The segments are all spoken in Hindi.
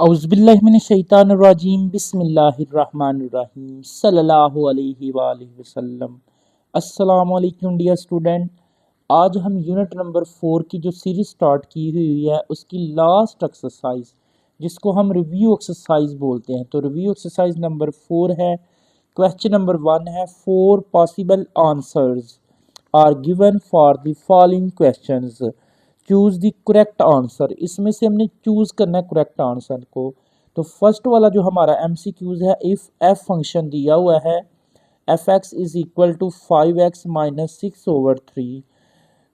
औज़ुबिल्लाहिमिनश्शैतानिर्रजीम बिस्मिल्लाहिर्रहमानिर्रहीम सल्लल्लाहु अलैहि वसल्लम। अस्सलामु अलैकुम डियर स्टूडेंट। आज हम यूनिट नंबर 4 की जो सीरीज स्टार्ट की हुई है उसकी लास्ट एक्सरसाइज जिसको हम रिव्यू एक्सरसाइज बोलते हैं, तो रिव्यू एक्सरसाइज नंबर 4 है। क्वेश्चन नंबर 1 है, 4 possible answers are given for the following questions, choose the correct answer. इसमें से हमने चूज करना है करेक्ट आंसर को। तो फर्स्ट वाला जो हमारा एमसीक्यूज है, इफ एफ फंक्शन दिया हुआ है f x is equal to 5x-6/3,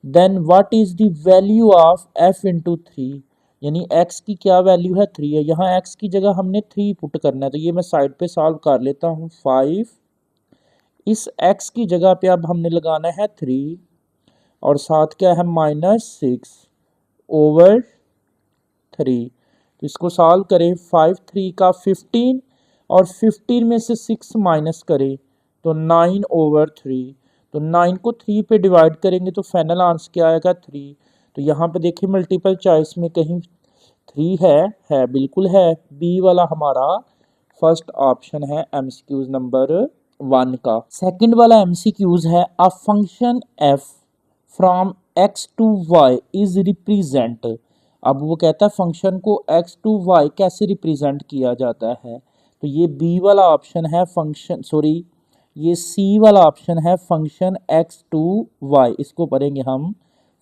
then what is the value of f into 3, यानी x की क्या वैल्यू है 3 है। यहाँ x की जगह हमने 3 पुट करना है, तो ये मैं साइड पे सॉल्व कर लेता हूँ। 5, इस x की जगह पे अब हमने लगाना है 3 और साथ क्या है -6/3। तो इसको सॉल्व करें, 5 3 का 15 और 15 में से 6 माइनस करें तो 9/3। तो 9 को 3 पे डिवाइड करेंगे तो फाइनल आंसर क्या आएगा 3। तो यहाँ पे देखिए मल्टीपल चॉइस में कहीं 3 है बिल्कुल है। बी वाला हमारा फर्स्ट ऑप्शन है एमसीक्यूज नंबर 1 का। सेकंड वाला एमसीक्यूज है, a function f from x to y is represent. अब वो कहता है फंक्शन को x टू y कैसे रिप्रेजेंट किया जाता है, तो ये बी वाला ऑप्शन है फंक्शन, सॉरी ये सी वाला ऑप्शन है फंक्शन x टू y। इसको पढ़ेंगे हम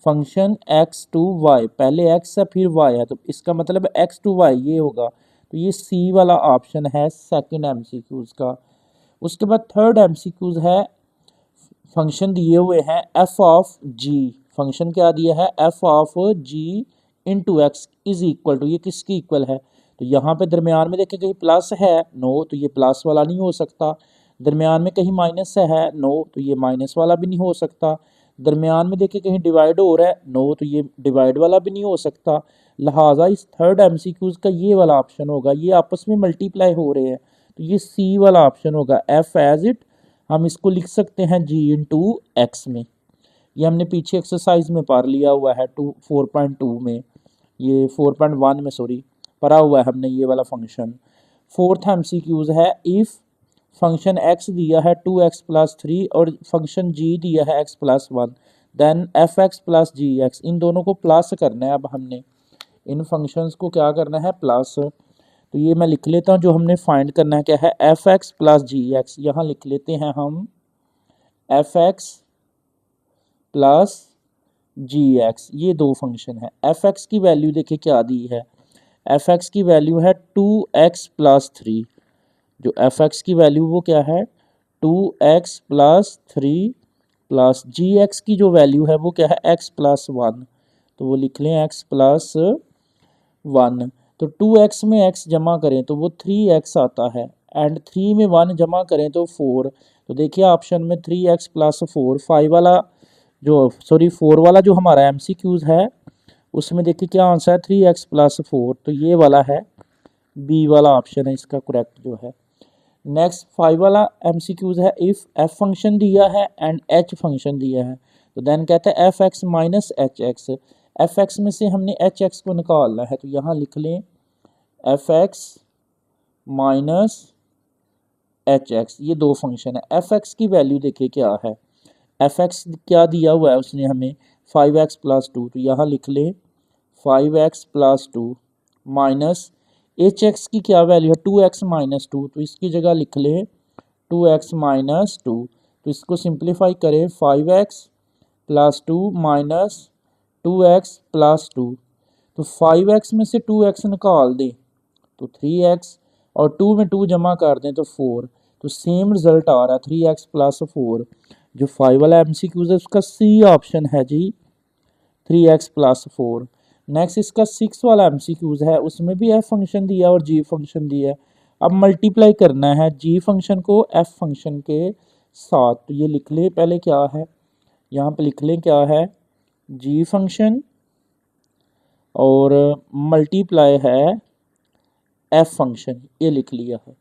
फंक्शन x टू y, पहले x है फिर y है, तो इसका मतलब x टू y ये होगा। तो ये सी वाला ऑप्शन है सेकंड एमसीक्यूज का। उसके बाद थर्ड एमसीक्यूज है, फंक्शन दिए हुए हैं एफ ऑफ जी। फंक्शन क्या दिया है, f of g into x is equal to, ये किसकी इक्वल है, तो यहाँ पे दरमियान में देखें कहीं प्लस है नो, तो ये प्लस वाला नहीं हो सकता। दरमियान में कहीं माइनस है नो, तो ये माइनस वाला भी नहीं हो सकता। दरमियान में देखें कहीं डिवाइड हो रहा है नो, तो ये डिवाइड वाला भी नहीं हो सकता। लिहाजा इस थर्ड एमसीक्यूज का ये वाला ऑप्शन होगा, ये आपस में मल्टीप्लाई हो रहे हैं, तो ये सी वाला ऑप्शन होगा। एफ एज इट हम इसको लिख सकते हैं जी इंटू एक्स में। ये हमने पीछे एक्सरसाइज में पढ़ लिया हुआ है 4.2 में, ये 4.1 में सॉरी पढ़ा हुआ है हमने ये वाला फंक्शन। फोर्थ एमसीक्यूज है, इफ फंक्शन x दिया है 2x+3 और फंक्शन g दिया है x+1, then F X plus G X, इन दोनों को प्लस करना है। अब हमने इन फंक्शंस को क्या करना है प्लस, तो ये मैं लिख लेता हूँ, जो हमने फाइंड करना है क्या है f X plus G x. यहाँ लिख लेते हैं हम F X plus G x, ये दो फंक्शन है। एफ एक्स की वैल्यू देखिए क्या दी है, एफ एक्स की वैल्यू है 2x+3, जो एफ एक्स की वैल्यू वो क्या है 2x+3 प्लस जी एक्स की जो वैल्यू है वो क्या है x+1, तो वो लिख लें x+1। तो 2x में x जमा करें तो वो 3x आता है, एंड 3 में 1 जमा करें तो 4। तो देखिए ऑप्शन में 3x+4, 5 वाला जो सॉरी 4 वाला जो हमारा एमसीक्यूज है उसमें देखिए क्या आंसर है 3x+4, तो ये वाला है बी वाला ऑप्शन है इसका करेक्ट जो है। नेक्स्ट 5 वाला एमसीक्यूज है, इफ एफ फंक्शन दिया है एंड एच फंक्शन दिया है, तो देन कहता है f x minus H x. F x में से हमने एच एक्स को निकालना है, तो यहाँ लिख लें F x minus H x, ये दो फंक्शन है। एफ एक्स की वैल्यू देखिए क्या है, एफ एक्स क्या दिया हुआ है उसने हमें 5x+2, तो यहाँ लिख लें 5x+2 माइनस एच एक्स की क्या वैल्यू है 2x-2, तो इसकी जगह लिख लें 2x-2। तो इसको सिंप्लीफाई करें 5x+2 माइनस 2x+2, तो 5x में से 2x निकाल दें तो 3x और 2 में 2 जमा कर दें तो 4, तो सेम रिजल्ट आ रहा है 3x+4। जो 5 वाला एमसीक्यूज है उसका सी ऑप्शन है जी 3x+4। नेक्स्ट इसका 6 वाला एमसीक्यूज है, उसमें भी एफ फंक्शन दिया और जी फंक्शन दिया है। अब मल्टीप्लाई करना है जी फंक्शन को एफ फंक्शन के साथ, तो ये लिख ले पहले क्या है, यहाँ पे लिख लें क्या है जी फंक्शन और मल्टीप्लाई है एफ फंक्शन, ये लिख लिया है।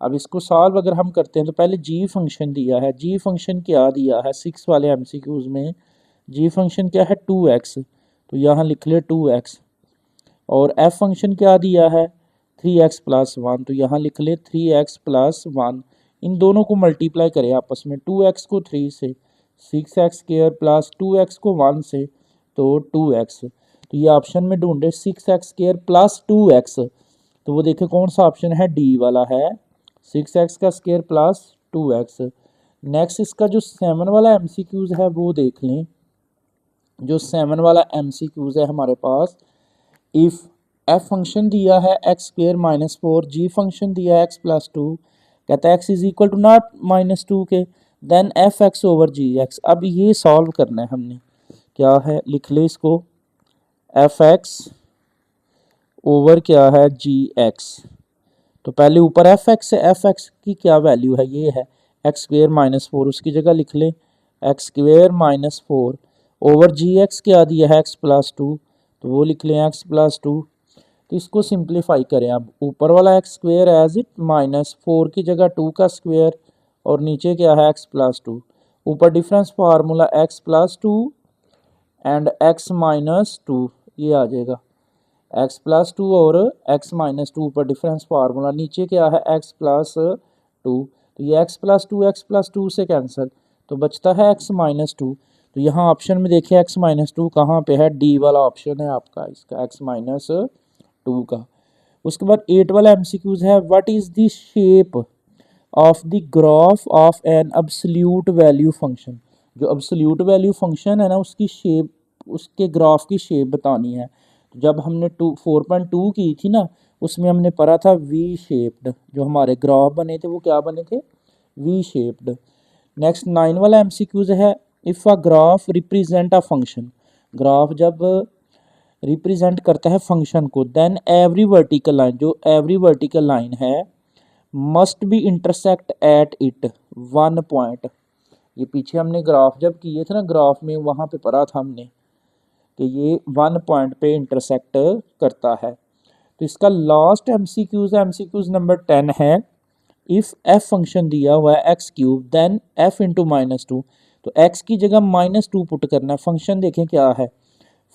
अब इसको सॉल्व अगर हम करते हैं तो पहले जी फंक्शन दिया है, जी फंक्शन क्या दिया है 6 वाले एमसीक्यूज में, जी फंक्शन क्या है 2x, तो यहाँ लिख ले 2x, और एफ फंक्शन क्या दिया है 3x प्लस 1, तो यहाँ लिख ले 3x प्लस 1। इन दोनों को मल्टीप्लाई करें आपस में, 2x को 3 से, 6x स्क्वायर प्लस 2x को 1 से, तो 2x। तो ये ऑप्शन में ढूंढे 6x स्क्वायर प्लस 2x, तो वो देखें कौन सा ऑप्शन है, डी वाला है, 6x का स्क्वायर प्लस 2x। नेक्स्ट इसका जो 7 वाला MCQs है वो देख लें। जो 7 वाला MCQs है हमारे पास, इफ़ f फंक्शन दिया है x square minus 4, g function दिया है x प्लस 2, कहता है x is equal to not minus 2 के, then F x over g x. अब ये सॉल्व करना है हमने, क्या है लिख ले इसको, एफ एक्स ओवर क्या है जी एक्स। तो पहले ऊपर एफ एक्स है, एफ एक्स की क्या वैल्यू है, ये है एक्स स्क्वेयर माइनस 4, उसकी जगह लिख ले x square minus 4 over g x क्या दिया है एक्स प्लस 2, तो वो लिख लें एक्स प्लस 2। तो इसको सिंप्लीफाई करें, अब ऊपर वाला x square as it minus 4 की जगह 2 का स्क्वेयर, और नीचे क्या है एक्स प्लस 2, ऊपर difference formula x plus 2 and x minus 2, ये आ जाएगा एक्स प्लस 2 और एक्स माइनस 2 पर डिफरेंस फार्मूला, नीचे क्या है एक्स प्लस 2, तो ये एक्स प्लस 2 से कैंसिल, तो बचता है एक्स माइनस 2। तो यहाँ ऑप्शन में देखिए एक्स माइनस 2 कहाँ पे है, डी वाला ऑप्शन है आपका इसका, एक्स माइनस 2 का। उसके बाद 8 वाला MCQs है, what is the shape of the graph of an absolute value function. जो अब्सोल्यूट वैल्यू फंक्शन है ना, उसकी शेप, उसके ग्राफ की शेप बतानी है। जब हमने 4.2 की थी ना, उसमें हमने पढ़ा था वी शेप्ड, जो हमारे ग्राफ बने थे वो क्या बने थे, वी शेप्ड। नेक्स्ट 9 वाला MCQs है, if a graph represent a function, graph जब रिप्रेजेंट करता है फंक्शन को, देन एवरी वर्टिकल लाइन, जो एवरी वर्टिकल लाइन है, must be intersect at it 1 point. ये पीछे हमने ग्राफ जब किए थे ना, ग्राफ में वहाँ पे पढ़ा था हमने कि ये 1 पॉइंट पे इंटरसेक्ट करता है। तो इसका लास्ट MCQs है, MCQs नंबर 10 है, इफ़ f फंक्शन दिया हुआ है x cube, then f into minus 2, तो x की जगह माइनस 2 पुट करना है। फंक्शन देखें क्या है,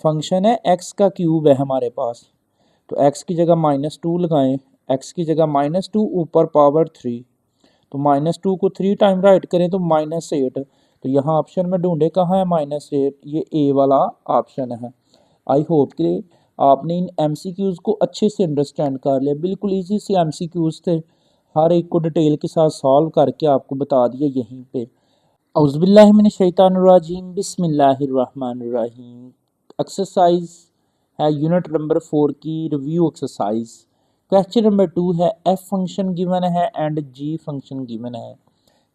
फंक्शन है x का क्यूब है हमारे पास, तो x की जगह माइनस 2 लगाएं, x की जगह माइनस 2 ऊपर पावर 3, तो माइनस 2 को 3 टाइम राइट करें तो माइनस 8, तो यहाँ ऑप्शन में ढूंढे कहाँ है माइनस 8, ये ए वाला ऑप्शन है। आई होप कि आपने इन MCQs को अच्छे से अंडरस्टैंड कर लिया, बिल्कुल इजी से MCQs थे, हर एक को डिटेल के साथ सॉल्व करके आपको बता दिया यहीं पे। औज़ुबिल्लाहि मिनश शैतानिर्रजीम, बिस्मिल्लाहिर्रहमानिर्रहीम। एक्सरसाइज है यूनिट नंबर 4 की रिव्यू एक्सरसाइज। क्वेश्चन नंबर 2 है, एफ फंक्शन गिवन है एंड जी फंक्शन गिवन है,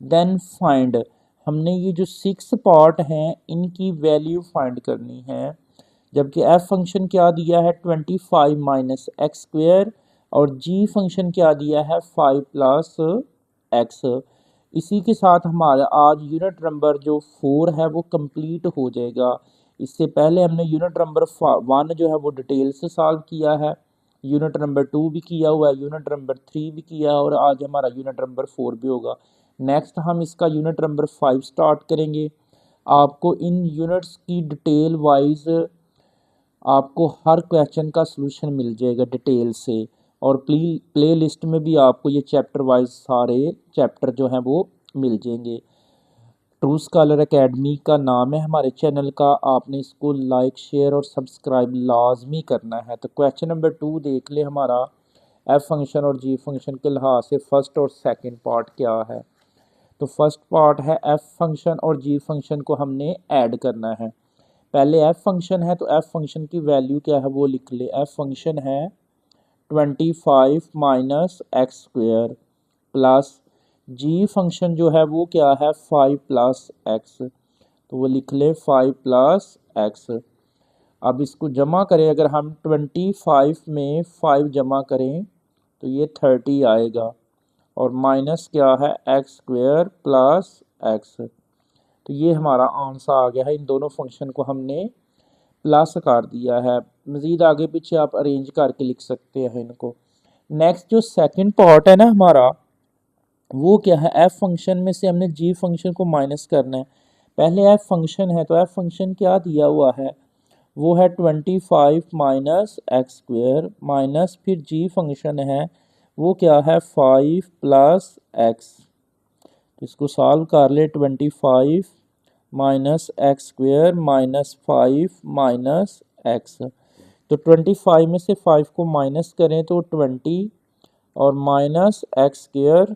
देन फाइंड। हमने ये जो 6 पार्ट हैं इनकी वैल्यू फाइंड करनी है, जबकि एफ फंक्शन क्या दिया है 25 माइनस एक्स स्क्वेयर, और जी फंक्शन क्या दिया है 5 प्लस एक्स। इसी के साथ हमारा आज यूनिट नंबर जो 4 है वो कंप्लीट हो जाएगा। इससे पहले हमने यूनिट नंबर 1 जो है वो डिटेल से सॉल्व किया है, यूनिट नंबर 2 भी किया हुआ है, यूनिट नंबर 3 भी किया है, और आज हमारा यूनिट नंबर 4 भी होगा। नेक्स्ट हम इसका यूनिट नंबर 5 स्टार्ट करेंगे। आपको इन यूनिट्स की डिटेल वाइज आपको हर क्वेश्चन का सलूशन मिल जाएगा डिटेल से, और प्ले लिस्ट में भी आपको ये चैप्टर वाइज सारे चैप्टर जो हैं वो मिल जाएंगे। ट्रू स्कॉलर एकेडमी का नाम है हमारे चैनल का, आपने इसको लाइक शेयर और सब्सक्राइब लाजमी करना है। तो क्वेश्चन नंबर 2 देख ले हमारा, एफ फंक्शन और जी फंक्शन के लिहाज से फर्स्ट और सेकंड पार्ट क्या है। तो फर्स्ट पार्ट है एफ फंक्शन और जी फंक्शन को हमने ऐड करना है। पहले एफ फंक्शन है, तो एफ फंक्शन की वैल्यू क्या है वो लिख ले, एफ फंक्शन है 25 माइनस एक्स स्क्वेयर, प्लस जी फंक्शन जो है वो क्या है 5 प्लस एक्स, तो वो लिख ले 5 प्लस एक्स। अब इसको जमा करें, अगर हम 25 में 5 जमा करें तो ये 30 आएगा, और माइनस क्या है एक्स स्क्वेयर प्लस एक्स, तो ये हमारा आंसर आ गया है। इन दोनों फंक्शन को हमने प्लस कर दिया है। मज़ीद आगे पीछे आप अरेंज करके लिख सकते हैं इनको। नेक्स्ट जो सेकंड पार्ट है ना हमारा, वो क्या है, एफ फंक्शन में से हमने जी फंक्शन को माइनस करना है। पहले एफ फंक्शन है, तो एफ फंक्शन क्या दिया हुआ है वो है 25 माइनस एक्स स्क्वेयर माइनस फिर जी फंक्शन है वो क्या है 5 प्लस एक्स। तो इसको सॉल्व कर ले 25 minus x square minus 5 minus x. तो 25 में से 5 को माइनस करें तो 20 और minus x square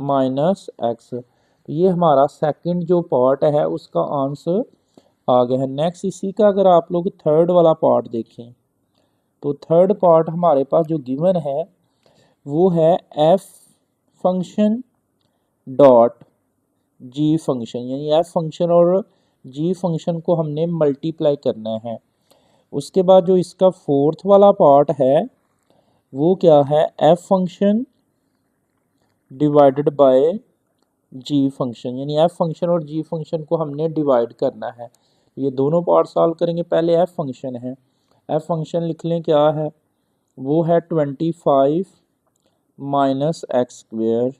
minus x. तो ये हमारा सेकंड जो पार्ट है उसका आंसर आ गया है। नेक्स्ट इसी का अगर आप लोग थर्ड वाला पार्ट देखें तो थर्ड पार्ट हमारे पास जो गिवन है वो है f function dot G function, यानी एफ फंक्शन और जी फंक्शन को हमने मल्टीप्लाई करना है। उसके बाद जो इसका फोर्थ वाला पार्ट है वो क्या है f function divided by g function, यानी एफ फंक्शन और जी फंक्शन को हमने डिवाइड करना है। ये दोनों पार्ट सॉल्व करेंगे। पहले एफ फंक्शन है, एफ फंक्शन लिख लें क्या है वो है 25 माइनस एक्स स्क्वेयर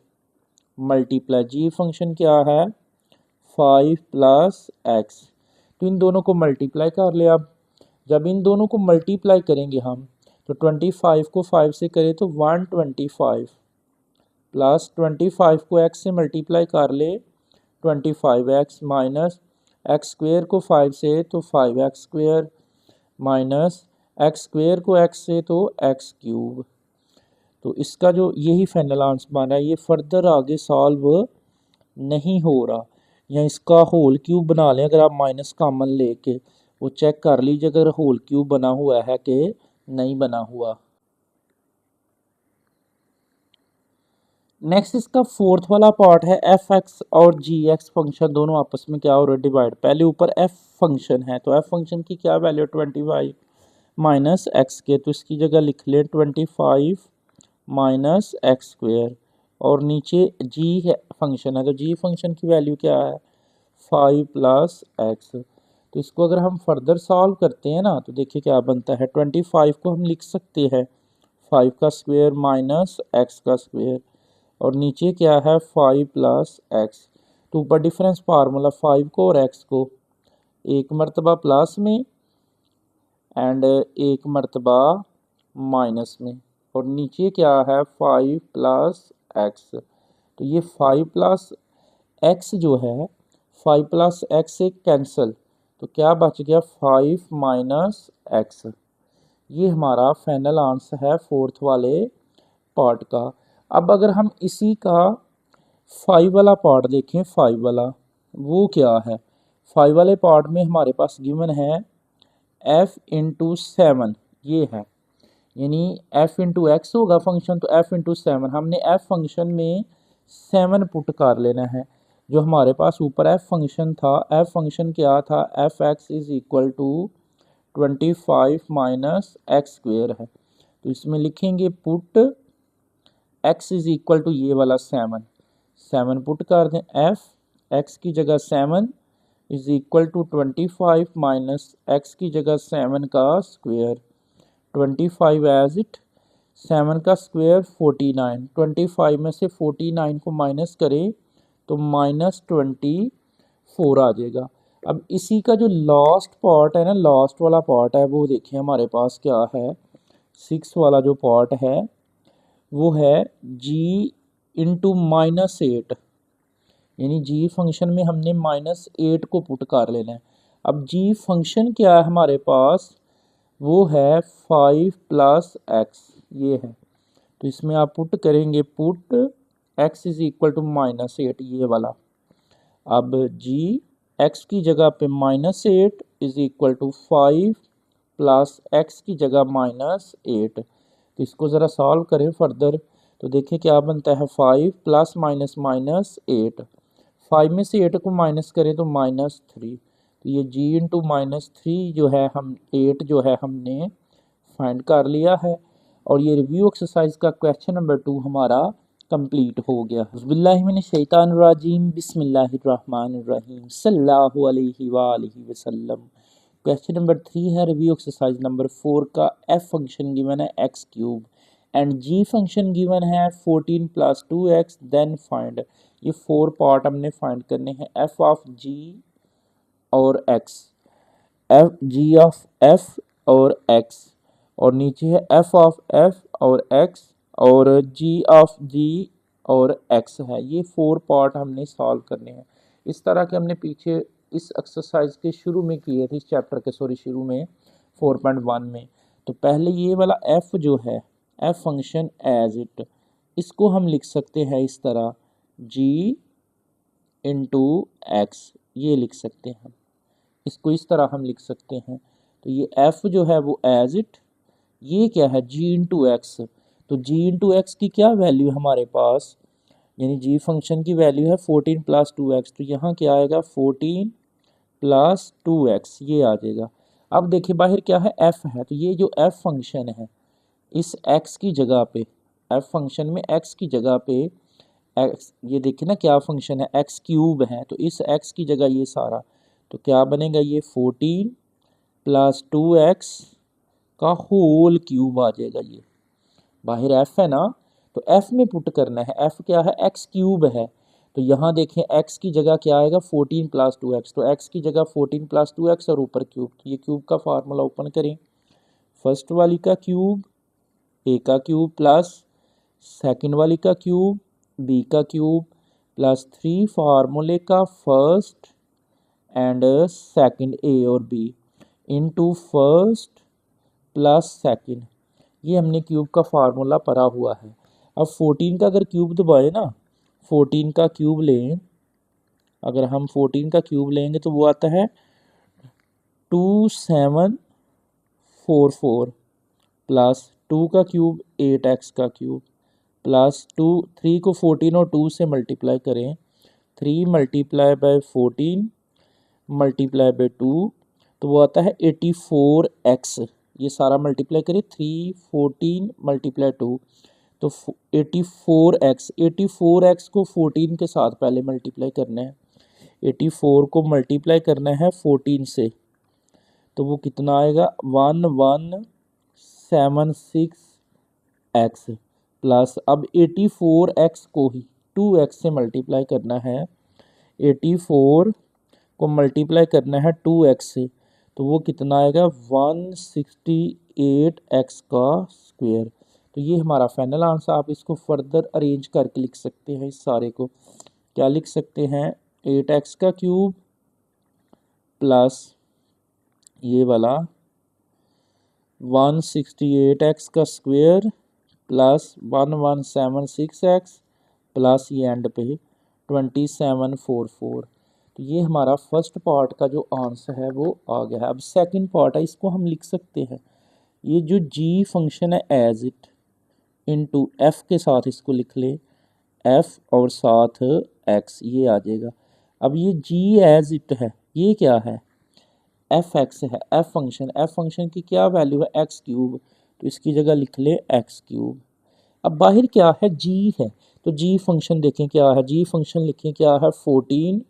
मल्टीप्लाई जी फंक्शन क्या है 5 प्लस एक्स। तो इन दोनों को मल्टीप्लाई कर ले। अब जब इन दोनों को मल्टीप्लाई करेंगे हम तो 25 को 5 से करें तो 125 प्लस 25 को x से मल्टीप्लाई कर ले 25x माइनस एक्स स्क्वेयर को 5 से तो 5x square minus x square को x से तो x क्यूब। तो इसका जो यही फाइनल आंसर बन रहा है, ये फर्दर आगे सॉल्व नहीं हो रहा। या इसका होल क्यूब बना लें अगर आप माइनस कॉमन लेके, वो चेक कर लीजिए अगर होल क्यूब बना हुआ है कि नहीं बना हुआ। नेक्स्ट इसका फोर्थ वाला पार्ट है एफ एक्स और जी एक्स फंक्शन दोनों आपस में क्या हो रहा है डिवाइड। पहले ऊपर एफ फंक्शन है तो एफ फंक्शन की क्या वैल्यू 25 माइनस एक्स के, तो इसकी जगह लिख ले 25 माइनस एक्स स्क्वेयर और नीचे जी फंक्शन है तो जी फंक्शन की वैल्यू क्या है 5 प्लस एक्स। तो इसको अगर हम फर्दर सॉल्व करते हैं ना तो देखिए क्या बनता है 25 को हम लिख सकते हैं 5 का स्क्वेयर माइनस एक्स का स्क्वेयर और नीचे क्या है 5 प्लस एक्स। तो ऊपर डिफरेंस फार्मूला 5 को और एक्स को एक मरतबा प्लस में एंड एक मरतबा माइनस में और नीचे क्या है 5 प्लस एक्स। तो ये 5 प्लस एक्स जो है 5 प्लस एक्स से कैंसिल तो क्या बच गया 5 माइनस एक्स। ये हमारा फाइनल आंसर है फोर्थ वाले पार्ट का। अब अगर हम इसी का 5 वाला पार्ट देखें 5 वाला वो क्या है 5 वाले पार्ट में हमारे पास गिवन है f इंटू 7 ये है, यानी f इंटू एक्स होगा फंक्शन तो f इंटू 7 हमने f फंक्शन में 7 पुट कर लेना है। जो हमारे पास ऊपर f फंक्शन था f फंक्शन क्या था f x is equal to 25 minus x square है। तो इसमें लिखेंगे put x is equal to ये वाला 7 पुट कर दें f x की जगह 7 is equal to 25 minus x की जगह 7 का स्क्वेयर 25 एज इट 7 का स्क्वेयर 49 25 में से 49 को माइनस करें तो माइनस 24 आ जाएगा। अब इसी का जो लास्ट पार्ट है ना लास्ट वाला पार्ट है वो देखिए हमारे पास क्या है 6 वाला जो पार्ट है वो है g इंटू माइनस 8, यानी g फंक्शन में हमने माइनस 8 को पुट कर लेना है। अब g फंक्शन क्या है हमारे पास वो है 5 प्लस एक्स ये है। तो इसमें आप पुट करेंगे put x is equal to minus 8 ये वाला। अब g x की जगह पे minus 8 is equal to 5 plus x की जगह माइनस 8। तो इसको ज़रा सॉल्व करें फर्दर तो देखिए क्या बनता है 5 प्लस माइनस माइनस 8 5 में से 8 को माइनस करें तो माइनस 3। तो ये g इंटू माइनस 3 जो है हम 8 जो है हमने फाइंड कर लिया है और ये रिव्यू एक्सरसाइज का क्वेश्चन नंबर 2 हमारा कंप्लीट हो गया। बिस्मिल्लाहिर्रहमानिर्रहीम बिस्मिल्लाहिर्रहमानिर्रहीम सल्लल्लाहु अलैहि वसल्लम। क्वेश्चन नंबर 3 है रिव्यू एक्सरसाइज नंबर 4 का एफ फंक्शन गिवन है x cube and g function given है 14 प्लस 2x देन फाइंड। ये 4 पार्ट हमने फाइंड करने हैं एफ ऑफ जी और x. F G of F और एक्स, और नीचे है एफ ऑफ एफ और एक्स, और जी ऑफ जी और एक्स है। ये 4 पार्ट हमने सॉल्व करने हैं। इस तरह के हमने पीछे इस एक्सरसाइज के शुरू में किए थे, इस चैप्टर के शुरू में 4.1 में। तो पहले ये वाला एफ जो है, एफ फंक्शन एज इट, इसको हम लिख सकते हैं इस तरह जी इंटू एक्स, ये लिख सकते हैं हम, इसको इस तरह हम लिख सकते हैं। तो ये एफ जो है वो एज इट, ये क्या है जी इंटू एक्स। तो जी इंटू एक्स की क्या वैल्यू है हमारे पास, यानी जी फंक्शन की वैल्यू है 14 प्लस 2x। तो यहाँ क्या आएगा 14 प्लस 2x, ये आ जाएगा। अब देखिए बाहर क्या है f है, तो ये जो f फंक्शन है इस x की जगह पे, f फंक्शन में x की जगह पे x, ये देखिए ना क्या फंक्शन है x क्यूब है, तो इस x की जगह ये सारा, तो क्या बनेगा ये 14 प्लस 2x का होल क्यूब आ जाएगा। ये बाहर f है ना, तो f में पुट करना है, f क्या है x क्यूब है। तो यहाँ देखें x की जगह क्या आएगा 14 प्लस 2x, तो x की जगह 14 प्लस 2x और ऊपर क्यूब। तो ये क्यूब का फार्मूला ओपन करें, फर्स्ट वाली का क्यूब a का क्यूब प्लस सेकंड वाली का क्यूब b का क्यूब प्लस 3 फार्मूले का फर्स्ट एंड सेकंड a और b into first plus second, ये हमने क्यूब का फार्मूला पढ़ा हुआ है। अब 14 का अगर क्यूब दबाए ना, 14 का क्यूब लें, अगर हम 14 का क्यूब लेंगे तो वो आता है 2744 प्लस 2 का क्यूब 8x का क्यूब प्लस 3 को 14 और 2 से मल्टीप्लाई करें, 3 मल्टीप्लाई बाय 14 मल्टीप्लाई बाय 2, तो वो आता है 84x। ये सारा मल्टीप्लाई करें, 3 14 मल्टीप्लाई 2, तो 84x, 84x को 14 के साथ पहले मल्टीप्लाई करना है, 84 को मल्टीप्लाई करना है 14 से, तो वो कितना आएगा 1176x प्लस, अब 84x को ही 2x से मल्टीप्लाई करना है, 84 को मल्टीप्लाई करना है 2x से, तो वो कितना आएगा 168x का स्क्वायर। तो ये हमारा फाइनल आंसर। आप इसको फर्दर अरेंज करके लिख सकते हैं, इस सारे को क्या लिख सकते हैं 8x का क्यूब प्लस ये वाला 168x का स्क्वायर प्लस 1176x प्लस ये एंड पे 2744। तो ये हमारा फर्स्ट पार्ट का जो आंसर है वो आ गया है। अब सेकंड पार्ट है, इसको हम लिख सकते हैं, ये जो जी फंक्शन है एज इट इनटू एफ के साथ इसको लिख ले, एफ और साथ एक्स, ये आ जाएगा। अब ये जी एज इट है, ये क्या है एफ एक्स है, एफ फंक्शन की क्या वैल्यू है एक्स क्यूब, तो इसकी जगह लिख ले एक्स क्यूब। अब बाहर क्या है जी है, तो जी फंक्शन देखें क्या है, जी फंक्शन लिखें क्या है 14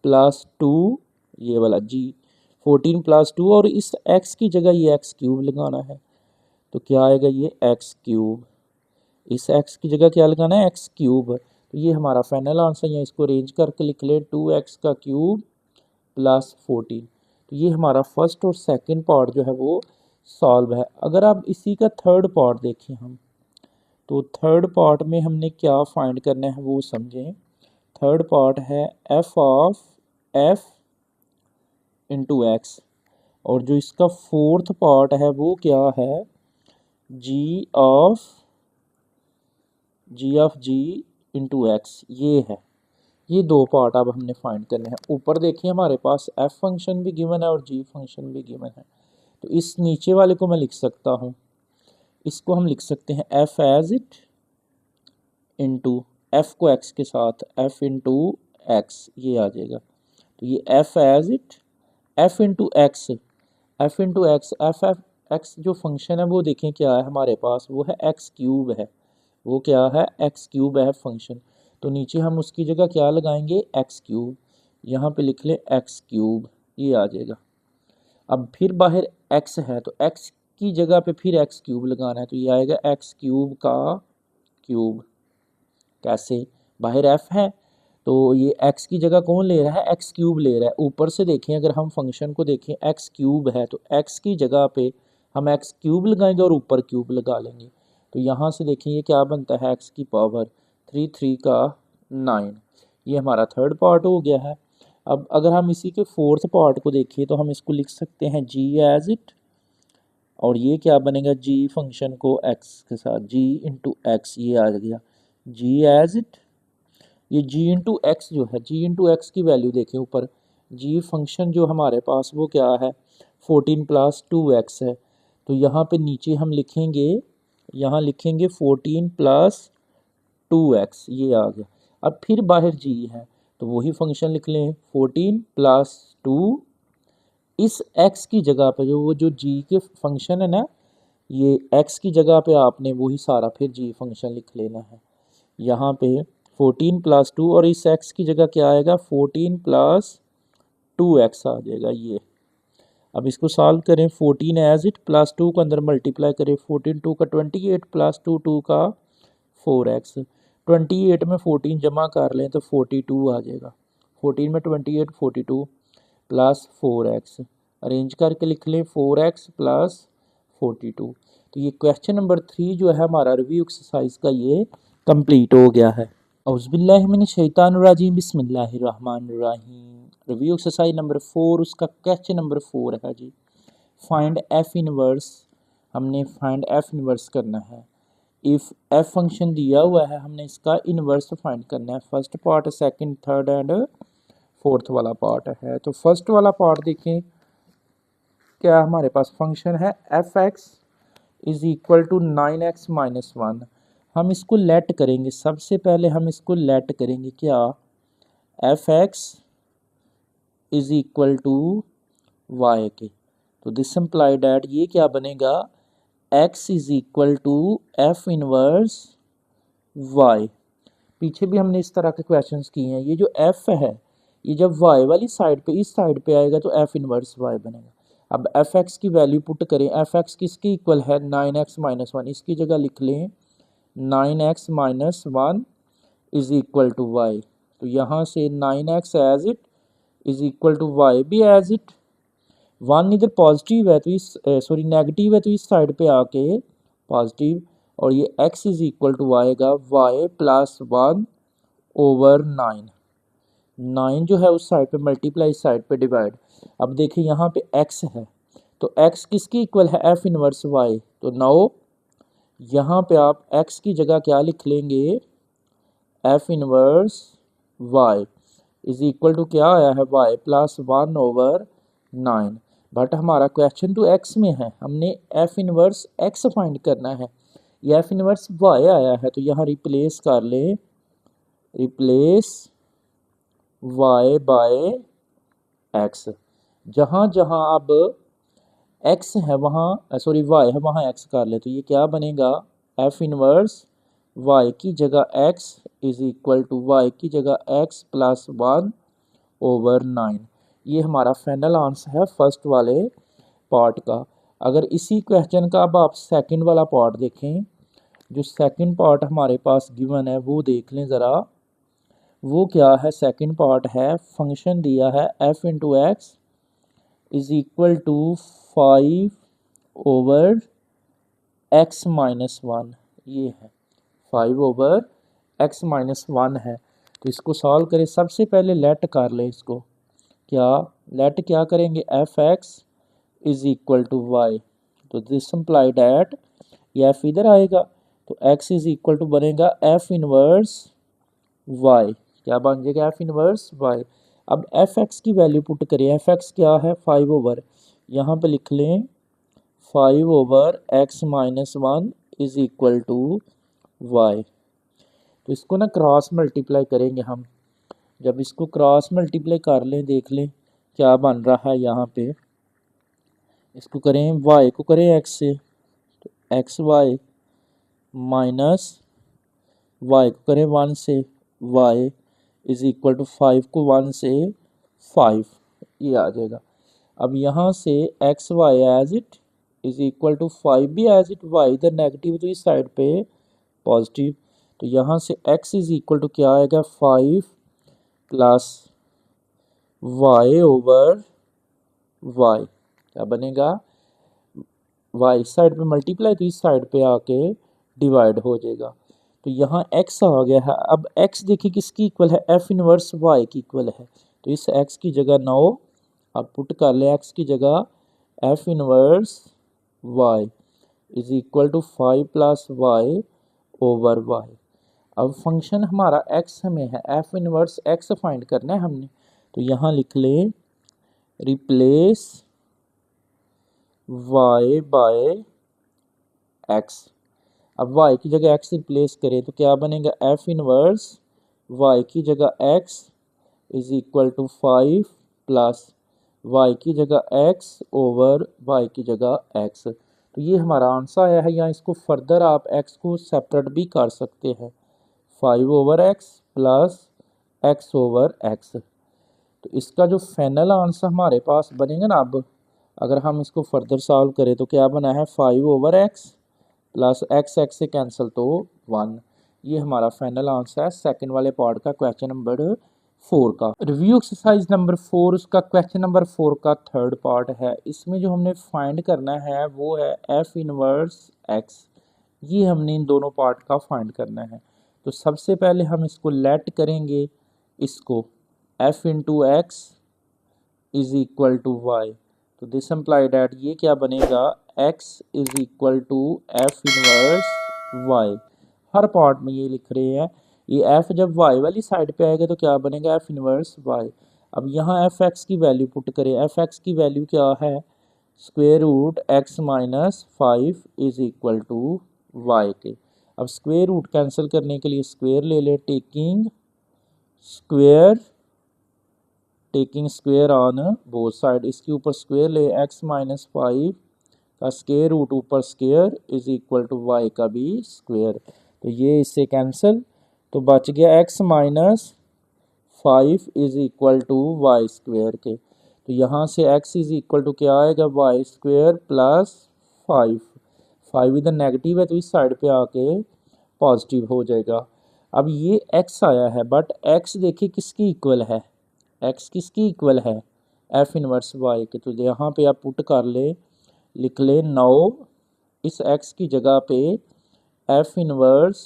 प्लस 2, ये वाला जी 14 प्लस 2, और इस x की जगह ये एक्स क्यूब लगाना है, तो क्या आएगा ये एक्स क्यूब, इस x की जगह क्या लगाना है एक्स क्यूब। तो ये हमारा फाइनल आंसर है, इसको अरेंज करके लिख ले 2x का क्यूब प्लस 14। तो ये हमारा फर्स्ट और सेकंड पार्ट जो है वो सॉल्व है। अगर आप इसी का थर्ड पार्ट देखें हम, तो थर्ड पार्ट में हमने क्या फाइंड करना है वो समझें। थर्ड पार्ट है f of f into x, और जो इसका फोर्थ पार्ट है वो क्या है जी ऑफ जी इंटू एक्स, ये है। ये दो पार्ट अब हमने फाइंड करने हैं। ऊपर देखिए हमारे पास एफ फंक्शन भी गिवन है और जी फंक्शन भी गिवन है, तो इस नीचे वाले को मैं लिख सकता हूँ, इसको हम लिख सकते हैं f as it into f को एक्स के साथ एफ इंटू एक्स, ये आ जाएगा। तो ये f as it f into x, f into x, f f x जो फंक्शन है वो देखें क्या है हमारे पास, वो है एक्स क्यूब है, वो क्या है एक्स क्यूब है फंक्शन। तो नीचे हम उसकी जगह क्या लगाएंगे एक्स क्यूब, यहाँ पे लिख ले एक्स क्यूब, ये आ जाएगा। अब फिर बाहर एक्स है, तो एक्स की जगह पे फिर एक्स क्यूब लगाना है, तो ये आएगा एक्स क्यूब का क्यूब। कैसे, बाहर एफ है तो ये x की जगह कौन ले रहा है, एक्स क्यूब ले रहा है। ऊपर से देखें, अगर हम फंक्शन को देखें एक्स क्यूब है तो x की जगह पे हम एक्स क्यूब लगाएंगे और ऊपर क्यूब लगा लेंगे। तो यहाँ से देखें ये क्या बनता है, x की पावर 3 का 9। ये हमारा थर्ड पार्ट हो गया है। अब अगर हम इसी के फोर्थ पार्ट को देखें तो हम इसको लिख सकते हैं g एज इट, और ये क्या बनेगा, g फंक्शन को x के साथ g इंटू एक्स, ये आ गया g एज इट। ये g इंटू एक्स जो है, g इंटू एक्स की वैल्यू देखें ऊपर, g फंक्शन जो हमारे पास वो क्या है 14 प्लस 2x है। तो यहाँ पे नीचे हम लिखेंगे, यहाँ लिखेंगे 14 प्लस 2x, ये आ गया। अब फिर बाहर g है तो वही फंक्शन लिख लें 14 प्लस 2, इस x की जगह पे जो g के फंक्शन है ना, ये x की जगह पे आपने वही सारा फिर g फंक्शन लिख लेना है। यहाँ पे 14 प्लस 2 और इस x की जगह क्या आएगा 14 प्लस 2x आ जाएगा ये। अब इसको सॉल्व करें, 14 एज इट प्लस 2 को अंदर मल्टीप्लाई करें, 14 2 का 28 प्लस 2 2 का 4x, 28 में 14 जमा कर लें तो 42 आ जाएगा। 14 में 28 42 प्लस 4x, अरेंज करके लिख लें 4x प्लस 42। तो ये क्वेश्चन नंबर 3 जो है हमारा रिव्यू एक्सरसाइज का ये कंप्लीट हो गया है। औज़ुबिल्लाहिमिनश्शैतानिर्रजीम, बिस्मिल्लाहिर्रहमानिर्रहीम। रिव्यू एक्सरसाइज नंबर 4, उसका क्वेश्चन नंबर 4 है जी, फाइंड एफ इनवर्स। हमने फाइंड एफ इनवर्स करना है। इफ़ एफ फंक्शन दिया हुआ है, हमने इसका इनवर्स फाइंड करना है। First part, second, third and fourth वाला पार्ट है। तो फर्स्ट वाला पार्ट देखें, क्या हमारे पास फंक्शन है f x is equal to 9x minus 1। हम इसको लेट करेंगे, सबसे पहले हम इसको लेट करेंगे क्या, f x is equal to y के। तो दिस इम्प्लाई डैट ये क्या बनेगा, x is equal to f inverse y। पीछे भी हमने इस तरह के क्वेश्चंस किए हैं। ये जो f है, ये जब y वाली साइड पे इस साइड पे आएगा तो f इनवर्स y बनेगा। अब एफ एक्स की वैल्यू पुट करें, एफ एक्स किसकी इक्वल है 9x माइनस 1, इसकी जगह लिख लें 9x minus 1 is equal to y. तो यहाँ से 9x as it is equal to y भी एज इट। 1 इधर पॉजिटिव है तो इस सॉरी नेगेटिव है तो इस साइड पे आके पॉजिटिव, और ये x इज़ इक्वल टू आएगा y प्लस 1 ओवर 9। 9 जो है उस साइड पे मल्टीप्लाई, इस साइड पे डिवाइड। अब देखिए यहाँ पे x है तो x किसकी इक्वल है, f इनवर्स y। तो नाउ यहाँ पे आप x की जगह क्या लिख लेंगे, f inverse y is equal to क्या आया है y प्लस 1 ओवर 9। बट हमारा क्वेश्चन तो x में है, हमने f इनवर्स x फाइंड करना है। ये f इनवर्स y आया है तो यहाँ रिप्लेस कर ले, रिप्लेस y बाय x। जहाँ जहाँ अब x है वहाँ सॉरी y है वहाँ x कर ले, तो ये क्या बनेगा, f इनवर्स y की जगह x is equal to y की जगह x प्लस 1 ओवर 9। ये हमारा फाइनल आंसर है फर्स्ट वाले पार्ट का। अगर इसी क्वेश्चन का अब आप सेकंड वाला पार्ट देखें, जो सेकंड पार्ट हमारे पास गिवन है वो देख लें ज़रा। वो क्या है, सेकंड पार्ट है, फंक्शन दिया है f into x is equal to 5 over x minus 1। ये है 5 ओवर x माइनस 1 है। तो इसको सॉल्व करें, सबसे पहले लेट कर लें इसको, क्या लेट क्या करेंगे, f x is equal to y. तो दिस इम्प्लाई डैट ये एफ इधर आएगा तो x इज इक्वल टू बनेगा एफ इनवर्स y। क्या बन जाएगा, एफ इनवर्स y। अब एफ एक्स की वैल्यू पुट करें, एफ एक्स क्या है 5 ओवर, यहाँ पे लिख लें 5 over x minus 1 is equal to y। तो इसको ना क्रॉस मल्टीप्लाई करेंगे हम। जब इसको क्रॉस मल्टीप्लाई कर लें, देख लें क्या बन रहा है। यहाँ पे इसको करें, y को करें x से तो एक्स वाई माइनस y को करें 1 से, y इज इक्वल टू 5 को 1 से 5, ये आ जाएगा। अब यहाँ से x y as it is equal to 5 भी एज इट, y इधर नेगेटिव तो इस साइड पे पॉजिटिव। तो यहाँ से x इज इक्वल टू क्या आएगा 5 प्लस वाई ओवर वाई, क्या बनेगा, वाई इस साइड पे मल्टीप्लाई तो इस साइड पे आके डिवाइड हो जाएगा। तो यहाँ x आ गया है। अब x देखिए किसकी इक्वल है, f इनवर्स y की इक्वल है। तो इस x की जगह 9 आप पुट कर ले, x की जगह f inverse y is equal to 5 plus y over y. अब फंक्शन हमारा x में है, f इनवर्स x फाइंड करना है हमने। तो यहाँ लिख ले रिप्लेस y बाय x। अब y की जगह x रिप्लेस करें तो क्या बनेगा, f इनवर्स y की जगह x is equal to 5 plus y की जगह x ओवर y की जगह x। तो ये हमारा आंसर आया है। या इसको फर्दर आप x को सेपरेट भी कर सकते हैं, 5 over x plus x over x। तो इसका जो फाइनल आंसर हमारे पास बनेगा ना, अब अगर हम इसको फर्दर सॉल्व करें तो क्या बना है, 5 ओवर x प्लस x से कैंसिल तो 1। ये हमारा फाइनल आंसर है सेकंड वाले पार्ट का, क्वेश्चन नंबर 4 का। रिव्यू एक्सरसाइज नंबर 4, उसका क्वेश्चन नंबर 4 का थर्ड पार्ट है। इसमें जो हमने फाइंड करना है वो है f इनवर्स x। ये हमने इन दोनों पार्ट का फाइंड करना है। तो सबसे पहले हम इसको लेट करेंगे, इसको f into x is equal to y. तो दिस इम्प्लाई डैट ये क्या बनेगा, x is equal to f inverse y। हर पार्ट में ये लिख रहे हैं। ये f जब y वाली साइड पे आएगा तो क्या बनेगा, f इनवर्स y। अब यहाँ एफ एक्स की वैल्यू पुट करें। एफ एक्स की वैल्यू क्या है, square root x minus 5 is equal to y के। अब स्क्वेयर रूट कैंसिल करने के लिए स्क्वेयर ले ले, taking square on both side. इसके ऊपर स्क्वेयर ले, x माइनस 5 का स्क्वेयर रूट ऊपर square is equal to y का भी स्क्वेयर। तो ये इससे कैंसिल, तो बच गया x minus 5 is equal to y square के। तो यहाँ से x इज इक्वल टू क्या आएगा, वाई स्क्वेयर प्लस 5। 5 इधर नेगेटिव है तो इस साइड पे आके पॉजिटिव हो जाएगा। अब ये x आया है, बट x देखिए किसकी इक्वल है, x किसकी इक्वल है, f इनवर्स y के। तो यहाँ पे आप पुट कर ले, लिख ले 9 इस x की जगह पे f inverse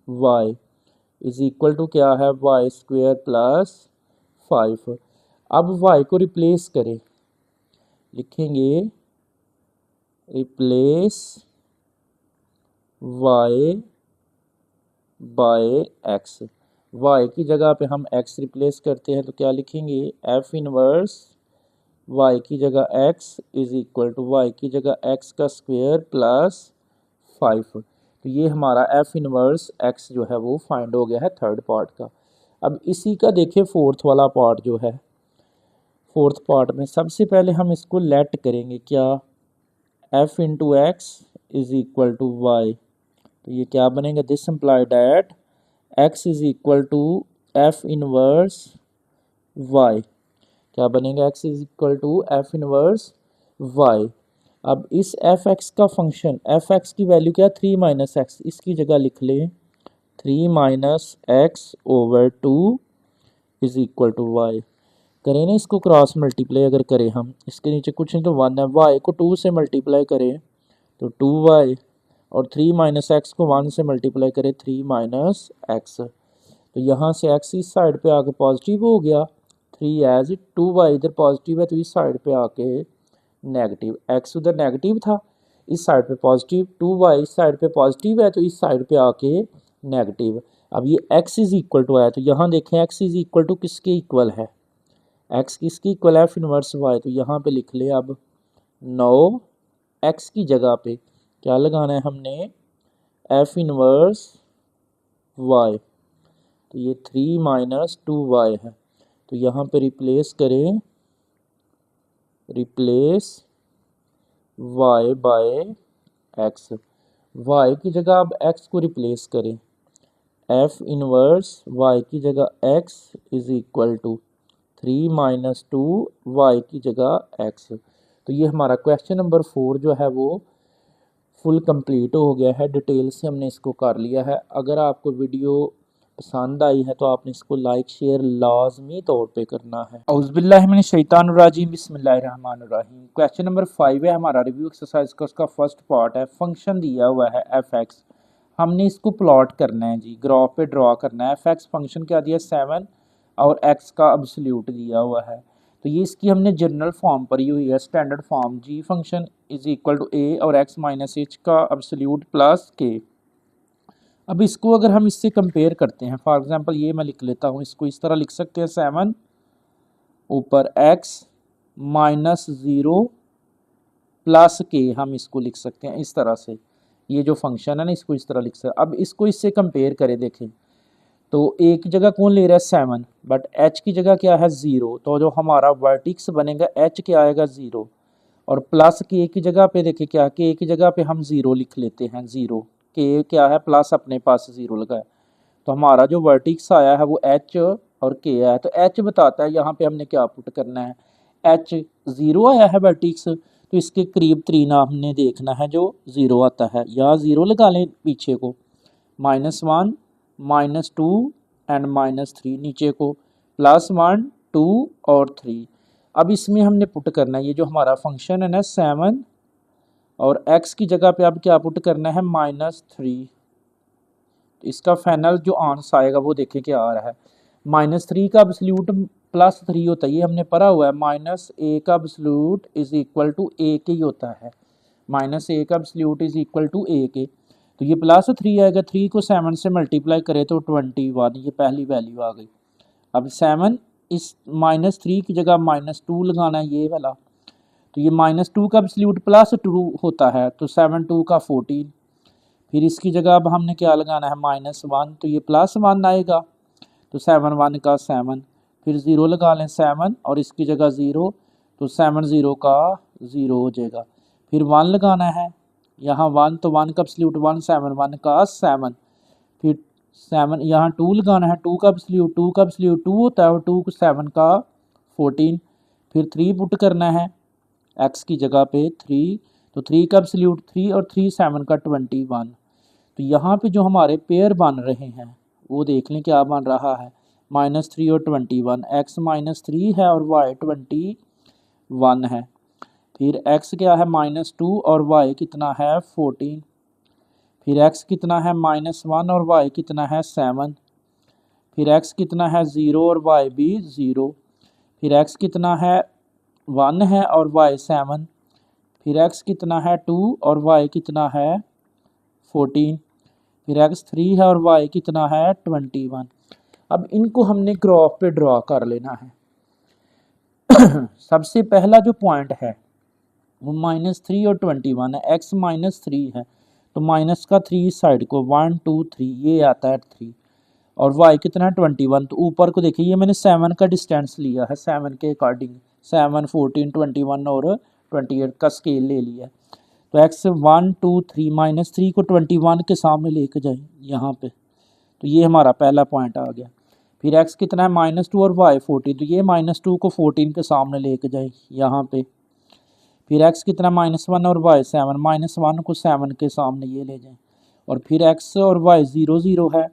y is equal to क्या है, वाई स्क्वेयर प्लस 5। अब y को रिप्लेस करें, लिखेंगे replace y by x। y की जगह पे हम x रिप्लेस करते हैं तो क्या लिखेंगे, f इनवर्स y की जगह x is equal to y की जगह x का स्क्वेयर प्लस 5। तो ये हमारा f इनवर्स x जो है वो फाइंड हो गया है थर्ड पार्ट का। अब इसी का देखिए फोर्थ वाला पार्ट जो है, फोर्थ पार्ट में सबसे पहले हम इसको लेट करेंगे, क्या, f into x is equal to y. तो ये क्या बनेगा, this imply that x is equal to f inverse y। क्या बनेगा, x is equal to f inverse y। अब इस एफ एक्स का फंक्शन, एफ एक्स की वैल्यू क्या, 3 माइनस एक्स, इसकी जगह लिख ले 3 minus x over 2 is equal to y. करें ना इसको क्रॉस मल्टीप्लाई, अगर करें हम इसके नीचे कुछ नहीं तो 1 है, वाई को 2 से मल्टीप्लाई करें तो 2y, और 3 माइनस एक्स को 1 से मल्टीप्लाई करें 3 माइनस एक्स। तो यहाँ से x इस साइड पे आके पॉजिटिव हो गया, 3 एज 2y इधर पॉजिटिव है तो इस साइड पे आके नेगेटिव, x उधर नेगेटिव था इस साइड पे पॉजिटिव, 2y इस साइड पे पॉजिटिव है तो इस साइड पे आके नेगेटिव। अब ये x इज इक्वल टू आया, तो यहाँ देखें x इज इक्वल टू किसके इक्वल है, x किसकी इक्वल है, f इनवर्स y। तो यहाँ पे लिख ले अब 9 x की जगह पे क्या लगाना है हमने, f इनवर्स y। तो ये 3 माइनस 2y है, तो यहाँ पे रिप्लेस करें, replace y by x। y की जगह अब x को रिप्लेस करें, f इनवर्स y की जगह x is equal to 3 minus 2 y की जगह x। तो ये हमारा क्वेश्चन नंबर 4 जो है वो फुल कंप्लीट हो गया है, डिटेल से हमने इसको कर लिया है। अगर आपको वीडियो पसंद आई है तो आपने इसको लाइक शेयर लाजमी तौर पे करना है। औज़ुबिल्लाहिमिनश्शैतानिर्रजीम बिस्मिल्लाहिर्रहमानिर्रहीम। क्वेश्चन नंबर 5 है हमारा रिव्यू एक्सरसाइज का, उसका फर्स्ट पार्ट है। फंक्शन दिया हुआ है एफ एक्स, हमने इसको प्लॉट करना है जी, ग्राफ पे ड्रॉ करना है। एफ एक्स फंक्शन क्या दिया 7 और एक्स का एब्सोल्यूट दिया हुआ है। तो ये इसकी हमने जनरल फॉर्म पढ़ी हुई है, standard form G function is equal to A और एक्स माइनस एच का एब्सोल्यूट प्लस के। अब इसको अगर हम इससे कंपेयर करते हैं, फॉर एग्जांपल ये मैं लिख लेता हूँ, इसको इस तरह लिख सकते हैं 7 ऊपर एक्स माइनस 0 प्लस के, हम इसको लिख सकते हैं इस तरह से। ये जो फंक्शन है ना इसको इस तरह लिख सकते हैं। अब इसको इससे कंपेयर करें, देखें तो ए की जगह कौन ले रहा है 7, बट एच की जगह क्या है 0, तो जो हमारा वर्टिक्स बनेगा एच क्या आएगा 0, और प्लस के की जगह पे देखें क्या, के की जगह पे हम 0 लिख लेते हैं, 0 के क्या है प्लस अपने पास 0 लगाया, तो हमारा जो वर्टिक्स आया है वो एच और के आया है। तो एच बताता है यहाँ पे हमने क्या पुट करना है, एच 0 आया है वर्टिक्स, तो इसके करीब त्रीना हमने देखना है जो 0 आता है, यहाँ 0 लगा लें पीछे को, -1 -2 एंड -3, नीचे को +1 2 और 3। अब इसमें हमने पुट करना है ये जो हमारा फंक्शन है ना 7 और x की जगह पे अब क्या पुट करना है -3। इसका फाइनल जो आंसर आएगा वो देखिए क्या आ रहा है, -3 का एब्सोल्यूट +3 होता है, ये हमने पढ़ा हुआ है। -a का absolute is equal to a के ही होता है, -a का absolute is equal to a के, तो ये +3 आएगा। 3 को 7 से मल्टीप्लाई करें तो 21, ये पहली वैल्यू आ गई। अब 7 इस -3 की जगह -2 लगाना है ये वाला, तो ये -2 का एब्सोल्यूट +2 होता है, तो 7 2 का 14, फिर इसकी जगह अब हमने क्या लगाना है -1, तो ये +1 आएगा, तो 7 1 का 7, फिर 0 लगा लें 7 और इसकी जगह 0, तो 7 0 का 0 हो जाएगा, फिर 1 लगाना है यहाँ 1, तो 1 का एब्सोल्यूट 1, 7 1 का 7, फिर 7 यहाँ 2 लगाना है, 2 का एब्सोल्यूट 2 होता है और 2 को 7 का 14, फिर 3 पुट करना है x की जगह पे 3, तो 3 का एब्सोल्यूट 3 और 3 7 का 21। तो यहाँ पे जो हमारे पेयर बन रहे हैं वो देख लें क्या बन रहा है, -3 और 21, x -3 है और y 21 है, फिर x क्या है -2 और y कितना है 14, फिर x कितना है -1 और y कितना है 7, फिर x कितना है 0 और y भी 0, फिर x कितना है 1 है और y 7, फिर x कितना है 2 और y कितना है 14, फिर x 3 है और y कितना है 21। अब इनको हमने ग्राफ पे ड्रॉ कर लेना है। सबसे पहला जो पॉइंट है वो -3 और 21 है, x -3 है तो माइनस का 3 इस साइड को 1 2 3 ये आता है 3, और y कितना है 21, तो ऊपर को देखिए ये मैंने 7 का डिस्टेंस लिया है, 7 के अकॉर्डिंग 7 14 21 और 28 का स्केल ले लिया है, तो x 1 2 3 -3 को 21 के सामने लेके जाए यहाँ पे, तो ये हमारा पहला पॉइंट आ गया। फिर x कितना है -2 और y 14, तो ये -2 को 14 के सामने लेके जाए यहाँ पे, फिर x कितना -1 और y 7, -1 को 7 के सामने ये ले जाएं, और फिर x और y 0 0 है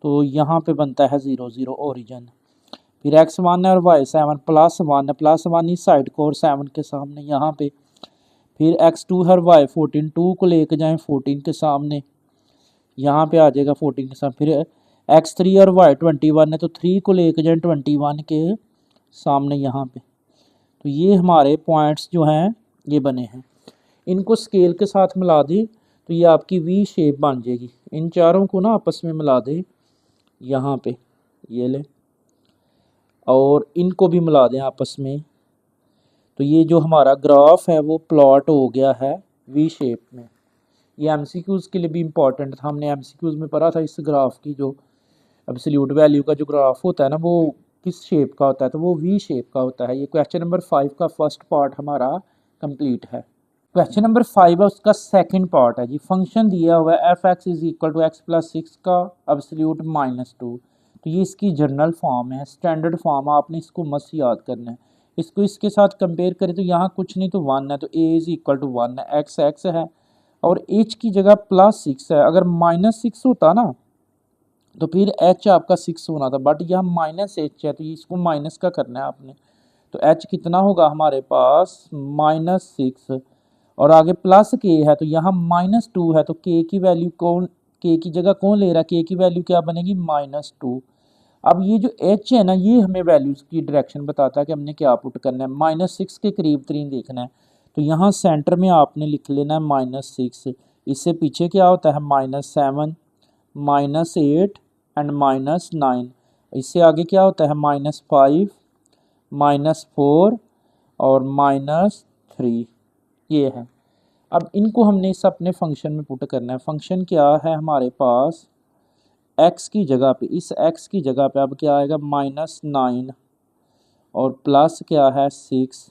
तो यहाँ पे बनता है 0 0 ओरिजिन, फिर x 1 है और y 7 +1 इस साइड को और 7 के सामने यहाँ पे, फिर x 2 है और y 14, 2 को लेके जाएं 14 के सामने, यहाँ पे आ जाएगा 14 के सामने, फिर x 3 और y 21 है तो 3 को लेके जाएं 21 के सामने यहाँ पे। तो ये हमारे पॉइंट्स जो हैं ये बने हैं, इनको स्केल के साथ मिला दें तो ये आपकी वी शेप बन जाएगी। इन चारों को ना आपस में मिला दें यहाँ पे, ये ले, और इनको भी मिला दें आपस में, तो ये जो हमारा ग्राफ है वो प्लॉट हो गया है वी शेप में। ये एमसीक्यूज़ के लिए भी इम्पॉर्टेंट था, हमने एमसीक्यूज़ में पढ़ा था इस ग्राफ की जो एब्सोल्यूट वैल्यू का जो ग्राफ होता है ना वो किस शेप का होता है, तो वो वी शेप का होता है। ये क्वेश्चन नंबर 5 का फर्स्ट पार्ट हमारा कंप्लीट है। क्वेश्चन नंबर 5 है उसका सेकंड पार्ट है जी, फंक्शन दिया हुआ है f x is equal to x plus 6 का एब्सोल्यूट -2, तो ये इसकी जनरल फॉर्म है, स्टैंडर्ड फॉर्म, आपने इसको मस्त याद करना है। इसको इसके साथ कंपेयर करें तो यहाँ कुछ नहीं तो 1 है, तो ए इज इक्वल टू 1 है, एक्स एक्स है और एच की जगह +6 है। अगर -6 होता ना तो फिर एच आपका 6 होना था, बट यह माइनस एच है तो इसको माइनस का करना है आपने। तो एच कितना होगा हमारे पास -6, और आगे प्लस के है तो यहाँ -2 है, तो के की वैल्यू कौन, के की जगह कौन ले रहा है, के की वैल्यू क्या बनेगी -2। अब ये जो एच है ना, ये हमें वैल्यूज की डायरेक्शन बताता है कि हमने क्या पुट करना है। -6 के करीब तरीन देखना है, तो यहाँ सेंटर में आपने लिख लेना है -6। इससे पीछे क्या होता है -7, -8 एंड -9। इससे आगे क्या होता है -5, -4 और -3, ये है। अब इनको हमने इस अपने फंक्शन में पुट करना है। फंक्शन क्या है हमारे पास, x की जगह पे, इस x की जगह पे अब क्या आएगा -9 और प्लस क्या है 6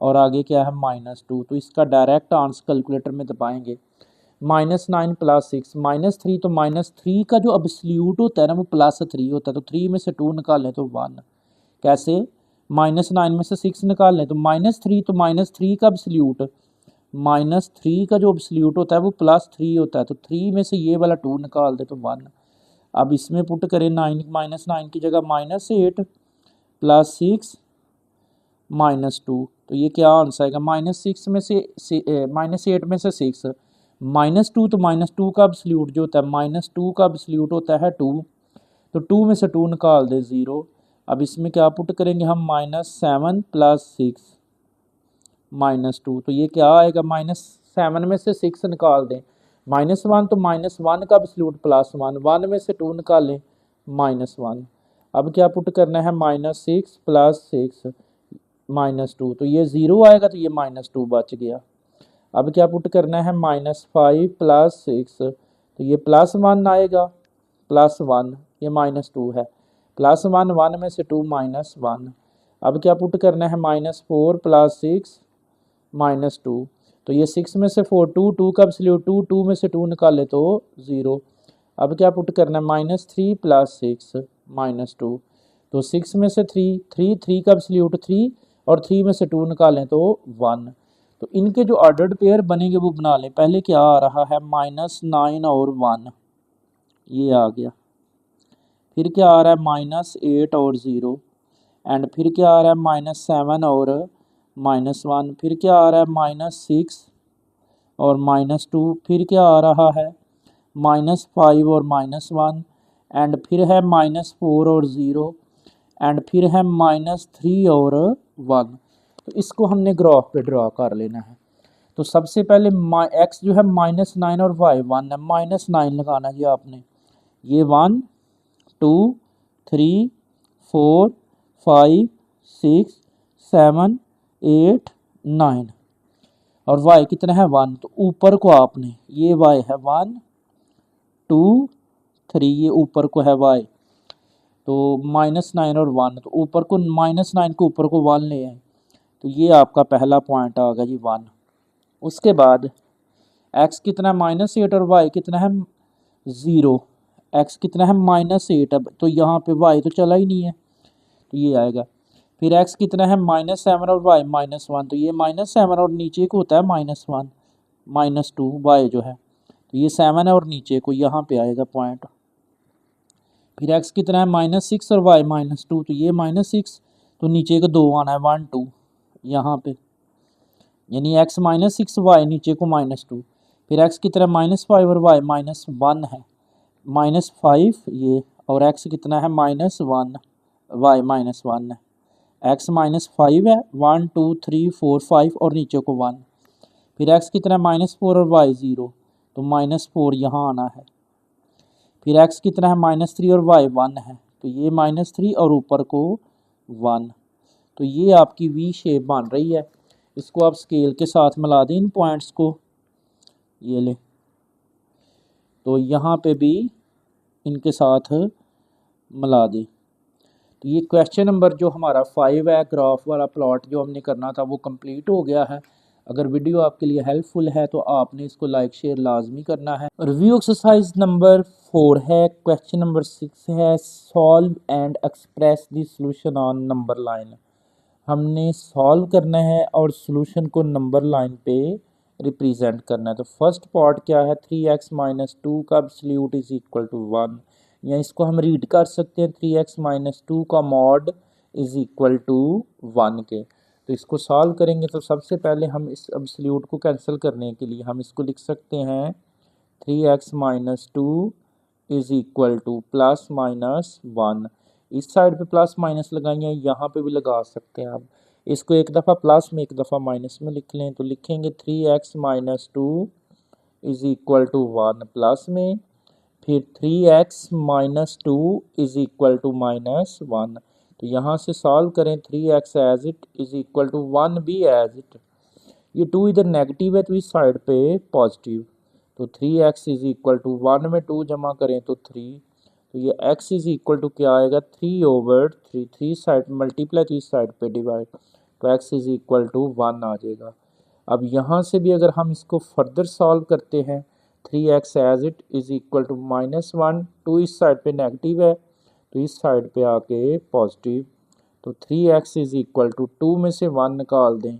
और आगे क्या है -2। तो इसका डायरेक्ट आंसर कैलकुलेटर में दबाएंगे, -9 + 6 -3। तो -3 का जो अब्सोल्यूट होता है ना वो +3 होता है, तो 3 में से 2 निकाल लें तो 1। कैसे, -9 में से 6 निकाल लें तो -3, तो -3 का अब्सोल्यूट, -3 का जो अब्सोल्यूट होता है वो +3 होता है, तो 3 में से ये वाला 2 निकाल दे तो 1। अब इसमें पुट करें 9 -9 की जगह -8 + 6 -2, तो ये क्या आंसर आएगा -6 में से -8 में से 6 -2, तो -2 का अब्सोल्यूट जो होता है, -2 का अब्सोल्यूट होता है 2, तो 2 में से 2 निकाल दे 0। अब इसमें क्या पुट करेंगे हम -7 + 6 -2, तो ये क्या आएगा -7 में से 6 निकाल दें -1, तो -1 का अब्सोल्यूट +1, 1 में से 2 निकालें -1। अब क्या पुट करना है -6 + 6 -2, तो ये 0 आएगा, तो ये -2 बच गया। अब क्या पुट करना है -5 + 6, तो ये +1 आएगा, +1, ये -2 है, +1, 1 में से 2 -1। अब क्या पुट करना है -4 + 6 -2, तो ये 6 में से 4 2, 2 का एब्सोल्यूट 2, 2 में से 2 निकाले तो 0। अब क्या पुट करना है -3 + 6 -2, तो 6 में से 3 3, 3 का एब्सोल्यूट 3 और 3 में से 2 निकालें तो 1। तो इनके जो ऑर्डर्ड पेयर बनेंगे वो बना लें। पहले क्या आ रहा है -9 और 1, ये आ गया। फिर क्या आ रहा है -8 और 0, एंड फिर क्या आ रहा है -7 और -1, फिर क्या आ रहा है -6 और -2, फिर क्या आ रहा है -5 और -1, एंड फिर है -4 और 0, एंड फिर है -3 और 1। तो इसको हमने ग्राफ पे ड्रा कर लेना है। तो सबसे पहले x जो है -9 और y 1 है, -9 लगाना जी आपने, ये 1 2 3 4 5 6 7 8 9, और y कितना है 1, तो ऊपर को आपने, ये y है 1 2 3, ये ऊपर को है y, तो -9 और 1, तो ऊपर को -9 को ऊपर को 1 ले आए, तो ये आपका पहला पॉइंट आ गया जी 1। उसके बाद x कितना है -8 और y कितना है 0, x कितना है -8, अब तो यहाँ पे y तो चला ही नहीं है, तो ये आएगा। फिर x कितना है -7 और y -1, तो ये -7 और नीचे को होता है -1 -2, y जो है, तो ये 7 है और नीचे को यहाँ पे आएगा पॉइंट। फिर x कितना है -6 और y -2, तो ये -6, तो नीचे को 2 आना है 1 2 यहाँ पे, यानी x -6 y नीचे को -2। फिर x कितना -5 और y -1 है, -5 ये, और x कितना है -1, y -1 है, x -5 है, 1 2 3 4 5 और नीचे को 1। फिर x कितना -4 और y 0, तो -4 यहाँ आना है। फिर x कितना है -3 और y 1 है, तो ये -3 और ऊपर को 1। तो ये आपकी वी शेप बन रही है। इसको आप स्केल के साथ मिला दें इन पॉइंट्स को, ये ले, तो यहाँ पे भी इनके साथ मिला दें। तो ये क्वेश्चन नंबर जो हमारा 5 है, ग्राफ वाला प्लॉट जो हमने करना था वो कंप्लीट हो गया है। अगर वीडियो आपके लिए हेल्पफुल है तो आपने इसको लाइक शेयर लाजमी करना है। रिव्यू एक्सरसाइज नंबर 4 है, क्वेश्चन नंबर 6 है, solve and express the solution on number line. हमने सॉल्व करना है और सॉल्यूशन को नंबर लाइन पे रिप्रेजेंट करना है। तो फर्स्ट पार्ट क्या है, 3x - 2 का एब्सोल्यूट इज इक्वल टू 1, या इसको हम रीड कर सकते हैं 3x माइनस 2 का मॉड इज इक्वल टू 1 के। तो इसको सॉल्व करेंगे तो सबसे पहले हम इस एब्सोल्यूट को कैंसिल करने के लिए हम इसको लिख सकते हैं 3x minus 2 is equal two plus minus 1। इस साइड पे प्लस माइनस लगाएंगे, यहाँ पे भी लगा सकते हैं आप। इसको एक दफ़ा प्लस में एक दफ़ा माइनस में लिख लें तो लिखेंगे 3x minus 2 is equal to 1 plus में, फिर 3x minus 2 is equal to minus 1। तो यहाँ से सॉल्व करें 3x as it is equal to 1 भी एज इट। ये 2 इधर नेगेटिव है तो इस साइड पे पॉजिटिव, तो 3x इज इक्वल टू 1 में 2 जमा करें तो 3, तो ये x इज इक्वल टू क्या आएगा 3/3। 3 साइड मल्टीप्लाई तो इस साइड पे डिवाइड, तो x इज इक्वल टू 1 आ जाएगा। अब यहाँ से भी अगर हम इसको फर्दर सॉल्व करते हैं 3x as it is equal to minus 1, 2 इस साइड पे नेगेटिव है तो इस साइड पे आके पॉजिटिव, तो 3x इज इक्वल टू 2 में से 1 निकाल दें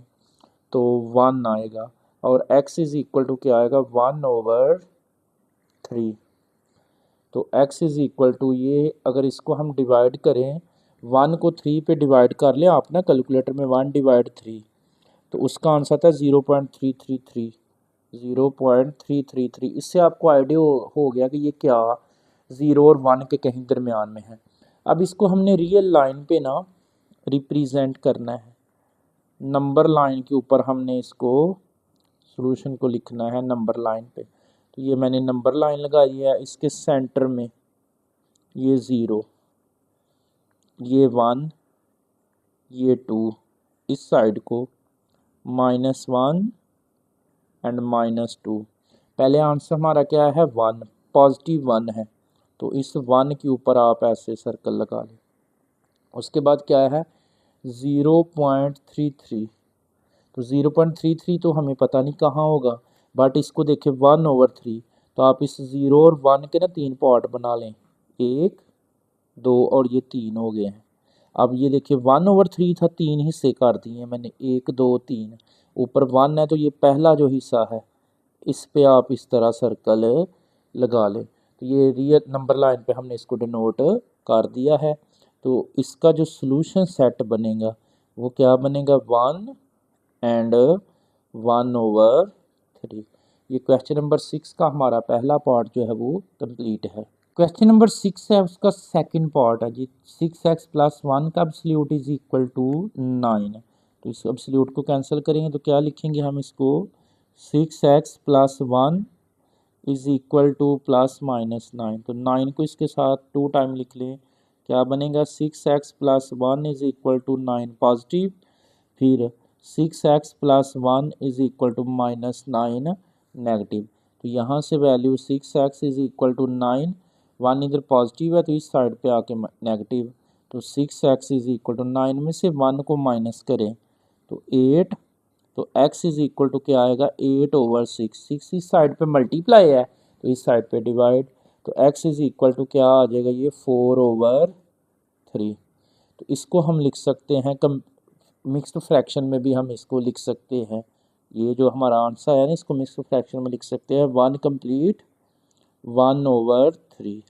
तो 1 आएगा, और x इज इक्वल टू क्या आएगा 1/3। तो x इज इक्वल टू ये अगर इसको हम डिवाइड करें 1 को 3 पे डिवाइड कर लें आप ना कैलकुलेटर में 1/3, तो उसका आंसर था 0.333। 0.333 इससे आपको आइडिया हो गया कि ये क्या 0 और 1 के कहीं दरमियान में है। अब इसको हमने रियल लाइन पे ना रिप्रेजेंट करना है, नंबर लाइन के ऊपर हमने इसको सॉल्यूशन को लिखना है नंबर लाइन पे। तो ये मैंने नंबर लाइन लगाई है, इसके सेंटर में ये 0, ये 1, ये 2, इस साइड को -1 एंड -2। पहले आंसर हमारा क्या है 1, पॉजिटिव 1 है, तो इस 1 के ऊपर आप ऐसे सर्कल लगा लें। उसके बाद क्या है 0.33, तो 0.33 तो हमें पता नहीं कहाँ होगा, बट इसको देखें 1/3, तो आप इस 0 और 1 के ना 3 पार्ट बना लें, 1 2 और ये 3 हो गए हैं। अब ये देखिए 1/3 था, 3 हिस्से कर दिए मैंने, 1 2 3, ऊपर 1 है तो ये पहला जो हिस्सा है इस पे आप इस तरह सर्कल लगा लें। तो ये रियल नंबर लाइन पे हमने इसको डिनोट कर दिया है। तो इसका जो सॉल्यूशन सेट बनेगा वो क्या बनेगा 1 एंड 1/3। ये क्वेश्चन नंबर 6 का हमारा पहला पार्ट जो है वो कंप्लीट है। क्वेश्चन नंबर 6 है उसका सेकंड पार्ट है जी, 6x + 1 का एब्सोल्यूट इज इक्वल टू 9। तो इस एब्सोल्यूट को कैंसिल करेंगे तो क्या लिखेंगे हम इसको 6x + 1 इज इक्वल टू ±9। तो 9 को इसके साथ 2 टाइम लिख लें, क्या बनेगा 6x + 1 is equal to 9 positive, फिर 6x + 1 is equal to -9 negative. तो यहाँ से value 6x is equal to 9, 1 इधर पॉजिटिव है तो इस साइड पे आके नेगेटिव, तो 6x इज इक्वल टू 9 में से 1 को माइनस करें तो 8, तो x इज इक्वल टू क्या आएगा 8/6। 6 इस साइड पे मल्टीप्लाई है तो इस साइड पे डिवाइड, तो x इज इक्वल टू क्या आ जाएगा ये 4/3। तो इसको हम लिख सकते हैं मिक्स्ड फ्रैक्शन में भी हम इसको लिख सकते हैं। ये जो हमारा आंसर है ना इसको मिक्स्ड फ्रैक्शन में लिख सकते हैं 1 कंप्लीट 1/3।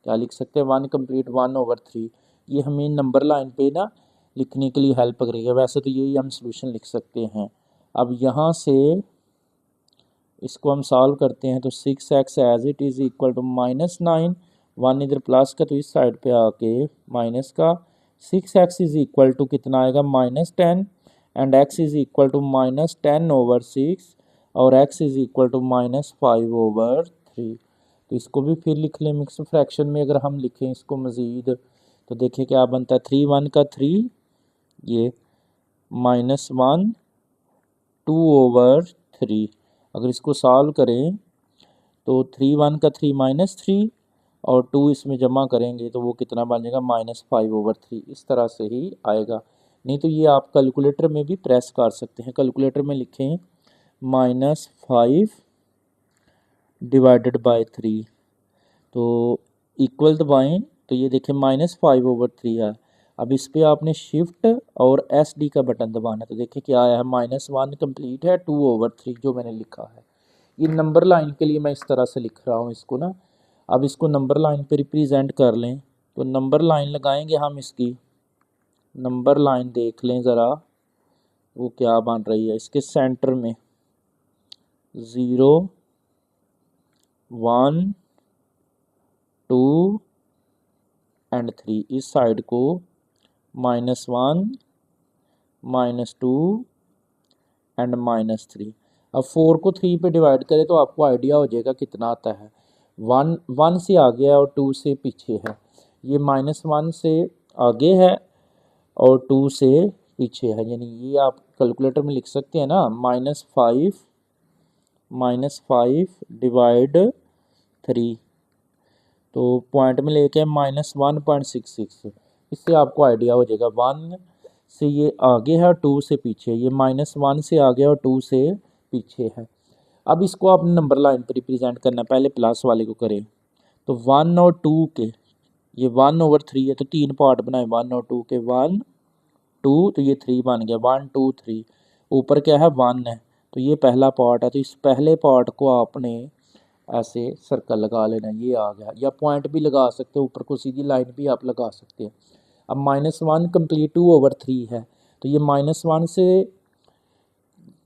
क्या लिख सकते हैं 1 कंप्लीट 1/3। ये हमें नंबर लाइन पे ना लिखने के लिए हेल्प करेगा, वैसे तो यही हम सॉल्यूशन लिख सकते हैं। अब यहाँ से इसको हम सॉल्व करते हैं तो 6x as it is equal to -9, 1 इधर प्लस का तो इस साइड पे आके माइनस का, 6x इज इक्वल टू कितना आएगा -10 and x is equal to -10/6 और x इज इक्वल टू -5/3। तो इसको भी फिर लिख लें मिक्स फ्रैक्शन में, अगर हम लिखें इसको मज़ीद तो देखिए क्या बनता है 3 1 का 3, ये -1 2/3। अगर इसको सॉल्व करें तो 3 1 का 3 -3 और 2 इसमें जमा करेंगे तो वो कितना बन जाएगा -5/3। इस तरह से ही आएगा, नहीं तो ये आप कैलकुलेटर में भी प्रेस कर सकते हैं। कैलकुलेटर में लिखें -5 / 3, तो इक्वल दबाएं तो ये देखें -5/3 है। अब इस पर आपने शिफ्ट और SD का बटन दबाना, तो देखिए क्या आया है -1 कंप्लीट है 2/3 जो मैंने लिखा है। ये नंबर लाइन के लिए मैं इस तरह से लिख रहा हूँ इसको ना। अब इसको नंबर लाइन पे रिप्रेजेंट कर लें, तो नंबर लाइन लगाएंगे हम, इसकी नंबर लाइन देख लें ज़रा वो क्या बन रही है। इसके सेंटर में 0 1 2 एंड 3, इस साइड को -1 -2 एंड -3। अब 4 को 3 पे डिवाइड करें तो आपको आइडिया हो जाएगा कितना आता है। 1 से आगे है और 2 से पीछे है। ये -1 से आगे है और 2 से पीछे है, यानी ये आप कैलकुलेटर में लिख सकते हैं ना, -5 डिवाइड 3, तो पॉइंट में लेके -1.66। इससे आपको आइडिया हो जाएगा 1 से ये आगे है और 2 से पीछे, ये -1 से आगे और 2 से पीछे है। अब इसको आप नंबर लाइन पर रिप्रेजेंट करना, पहले प्लस वाले को करें तो 1 और 2 के, ये 1/3 है तो 3 पार्ट बनाए 1 और 2 के, 1 2 तो ये 3 बन गया, 1 2 3। ऊपर क्या है 1 है, तो ये पहला पार्ट है, तो इस पहले पार्ट को आपने ऐसे सर्कल लगा लेना, ये आ गया। या पॉइंट भी लगा सकते हो, ऊपर को सीधी लाइन भी आप लगा सकते हैं। अब -1 कंप्लीट 2/3 है, तो ये -1 से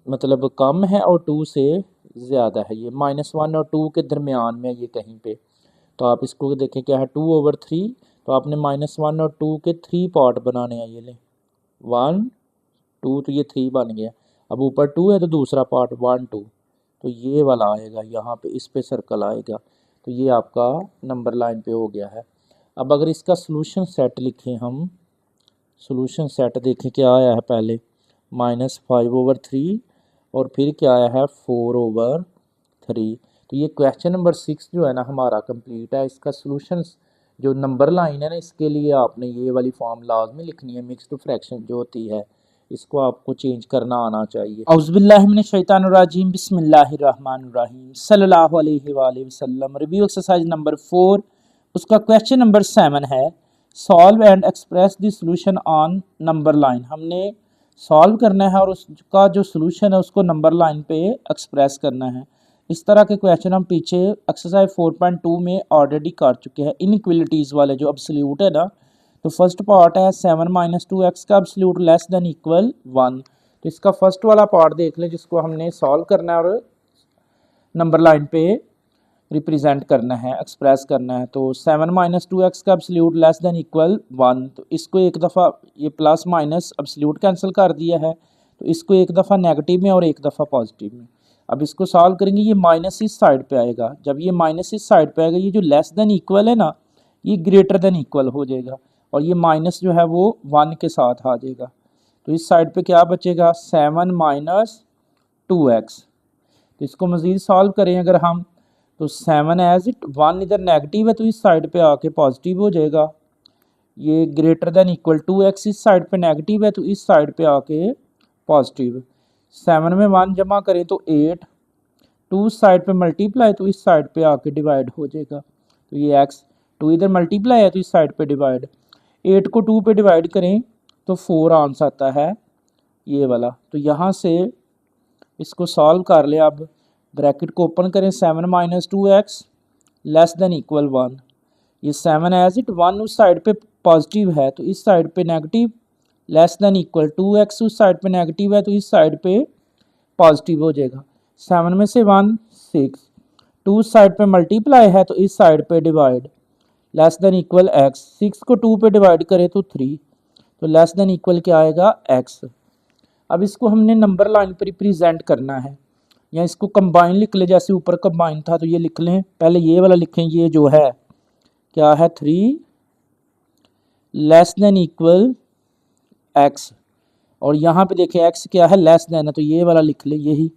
मतलब कम है और 2 से ज़्यादा है, ये -1 और 2 के दरमियान में ये कहीं पे। तो आप इसको देखें क्या है 2/3, तो आपने -1 और 2 के 3 पार्ट बनाने हैं। ये ले 1 2 तो ये 3 बन गया। अब ऊपर 2 है तो दूसरा पार्ट 1 2, तो ये वाला आएगा यहाँ पे, इस पे सर्कल आएगा। तो ये आपका नंबर लाइन पे हो गया है। अब अगर इसका सॉल्यूशन सेट लिखें हम, सॉल्यूशन सेट देखें क्या आया है पहले, -5/3 और फिर क्या आया है 4/3। तो ये क्वेश्चन नंबर 6 जो है ना हमारा कंप्लीट है। इसका सॉल्यूशन जो नंबर लाइन है ना, इसके लिए आपने ये वाली फॉर्म लाजमी लिखनी है। मिक्स्ड फ्रैक्शन जो होती है इसको आपको चेंज करना आना चाहिए। औज़ुबिल्लाहि मिनश शैतानिर्रजीम, बिस्मिल्लाहिर्रहमानिर्रहीम, सल्लल्लाहु अलैहि वसल्लम। रिव्यू एक्सरसाइज नंबर 4, उसका क्वेश्चन नंबर 7 है, solve and express the solution on number line. हमने सॉल्व करना है और उसका जो सॉल्यूशन है उसको नंबर लाइन पे एक्सप्रेस करना है। इस तरह के क्वेश्चन हम पीछे एक्सरसाइज 4.2 में ऑलरेडी कर चुके हैं। इनइक्वलिटीज़ वाले जो एब्सोल्यूट है ना, तो फर्स्ट पार्ट है 7 - 2x का एब्सोल्यूट लेस देन इक्वल 1। तो इसका फर्स्ट वाला पार्ट देख लें जिसको हमने सॉल्व करना है और नंबर लाइन पे रिप्रेजेंट करना है, एक्सप्रेस करना है। तो 7 - 2x का एब्सोल्यूट लेस देन इक्वल 1, तो इसको एक दफ़ा ये प्लस माइनस एब्सोल्यूट कैंसिल कर दिया है, तो इसको एक दफ़ा नेगेटिव में और एक दफ़ा पॉजिटिव में। अब इसको सॉल्व करेंगे, ये माइनस इस साइड पे आएगा। जब ये माइनस इस साइड पे आएगा, ये जो लेस देन इक्वल है ना, ये ग्रेटर देन इक्वल हो जाएगा और ये माइनस जो है वो 1 के साथ आ जाएगा। तो इस साइड पे क्या बचेगा 7 - 2x। तो इसको मज़ीद सॉल्व करें अगर हम, तो 7 एज इट 1 इधर नेगेटिव है तो इस साइड पे आके पॉजिटिव हो जाएगा। ये ग्रेटर देन इक्वल 2x इस साइड पे नेगेटिव है तो इस साइड पे आके पॉजिटिव। 7 में 1 जमा करें तो 8, 2 साइड पे मल्टीप्लाई तो इस साइड पे आके डिवाइड हो जाएगा। तो ये x 2 इधर मल्टीप्लाई है तो इस साइड पे डिवाइड, 8 को 2 पे डिवाइड करें तो 4 आंसर आता है ये वाला। तो यहाँ से इसको सॉल्व कर ले। अब ब्रैकेट को ओपन करें, 7 - 2x लेस देन इक्वल 1। ये 7 एज इट 1 उस साइड पे पॉजिटिव है तो इस साइड पे negative, less than equal 2x उस साइड पे नेगेटिव है तो इस साइड पे पॉजिटिव हो जाएगा। 7 में से 1 6, 2 साइड पे मल्टीप्लाई है तो इस साइड पे divide, less than equal x। 6 को 2 पे डिवाइड करें तो 3, तो लेस देन इक्वल क्या आएगा x। अब इसको हमने नंबर लाइन पर रिप्रेजेंट करना है, या इसको कंबाइन लिख ले, जैसे ऊपर कंबाइन था तो ये लिख लें। पहले ये वाला लिखें, ये जो है क्या है 3 लेस देन इक्वल x, और यहाँ पे देखें x क्या है लेस देन है तो ये वाला लिख ले, यही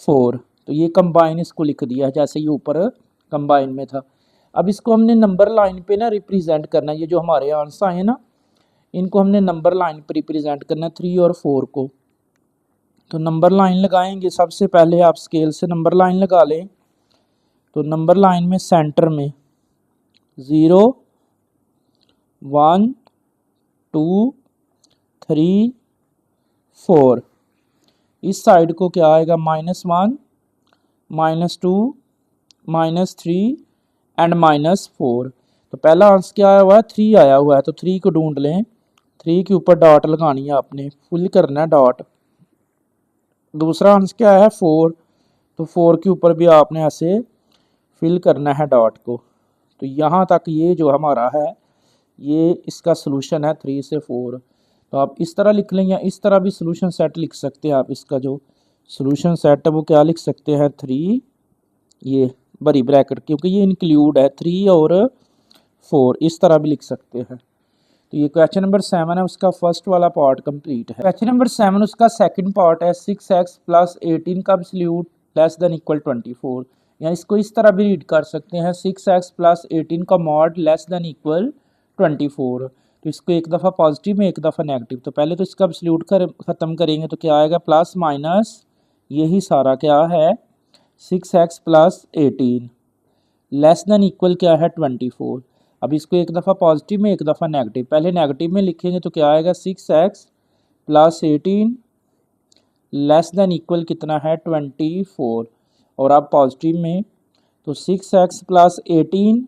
4। तो ये कंबाइन इसको लिख दिया है जैसे ये ऊपर कंबाइन में था। अब इसको हमने नंबर लाइन पे ना रिप्रेजेंट करना है। ये जो हमारे आंसर आए ना, इनको हमने नंबर लाइन पर रिप्रेजेंट करना है 3 और 4 को। तो नंबर लाइन लगाएंगे, सबसे पहले आप स्केल से नंबर लाइन लगा लें। तो नंबर लाइन में सेंटर में 0 1 2 3 4, इस साइड को क्या आएगा -1 -2 -3 एंड -4। तो पहला आंसर क्या आया हुआ है, 3 आया हुआ है, तो 3 को ढूंढ लें। 3 के ऊपर डॉट लगानी है आपने, फुल करना है डॉट। दूसरा आंसर क्या है, 4, तो 4 के ऊपर भी आपने ऐसे फिल करना है डॉट को। तो यहाँ तक ये जो हमारा है ये इसका सोल्यूशन है 3 से 4। तो आप इस तरह लिख लें या इस तरह भी सोल्यूशन सेट लिख सकते हैं। आप इसका जो सोल्यूशन सेट है वो क्या लिख सकते हैं, 3, ये बड़ी ब्रैकेट, क्योंकि ये इंक्लूड है 3 और 4, इस तरह भी लिख सकते हैं। तो ये क्वेश्चन नंबर 7 है, उसका फर्स्ट वाला पार्ट कंप्लीट है। क्वेश्चन नंबर 7 उसका सेकंड पार्ट है, 6x + 18 का एब्सोल्यूट लेस देन इक्वल 24। या इसको इस तरह भी रीड कर सकते हैं, 6x + 18 का मॉड लेस देन इक्वल 24। तो इसको एक दफ़ा पॉजिटिव में एक दफ़ा नेगेटिव। तो पहले तो इसका एब्सोल्यूट ख़त्म करेंगे तो क्या आएगा, प्लस माइनस यही सारा क्या है, 6x + 18 लेस देन इक्वल क्या है, 24। अब इसको एक दफ़ा पॉजिटिव में एक दफ़ा नेगेटिव, पहले नेगेटिव में लिखेंगे तो क्या आएगा, 6x + 18 लेस देन इक्वल कितना है, 24। और अब पॉजिटिव में तो 6x + 18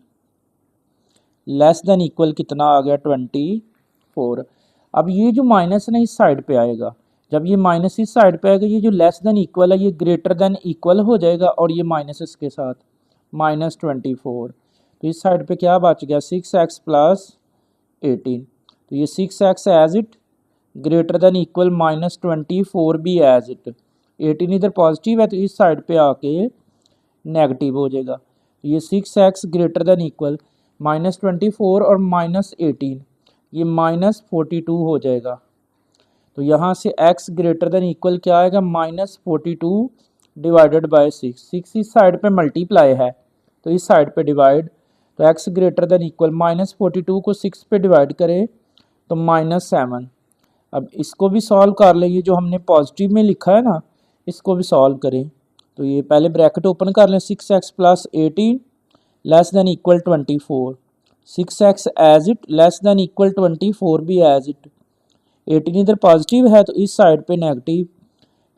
लेस देन इक्वल कितना आ गया, 24। अब ये जो माइनस ना इस साइड पे आएगा, जब ये माइनस इस साइड पे आएगा, ये जो लेस देन इक्वल है ये ग्रेटर देन इक्वल हो जाएगा और ये माइनस इसके साथ -24। तो इस साइड पे क्या बच गया, 6x + 18। तो ये 6x as it, greater than equal -24 भी एज इट। 18 इधर पॉजिटिव है तो इस साइड पे आके नेगेटिव हो जाएगा। तो ये 6x ग्रेटर देन इक्वल -24 और -18, ये -42 हो जाएगा। तो यहाँ से x ग्रेटर देन इक्वल क्या आएगा, -42 डिवाइडेड बाय 6। 6 इस साइड पे मल्टीप्लाई है तो इस साइड पे डिवाइड, तो x ग्रेटर देन इक्वल -42 को 6 पे डिवाइड करें तो -7। अब इसको भी सॉल्व कर लें, ये जो हमने पॉजिटिव में लिखा है ना इसको भी सॉल्व करें। तो ये पहले ब्रैकेट ओपन कर लें, 6x + 18 less than equal 24। 6x as it less than equal 24 भी एज इट। 18 इधर पॉजिटिव है तो इस साइड पे नेगेटिव,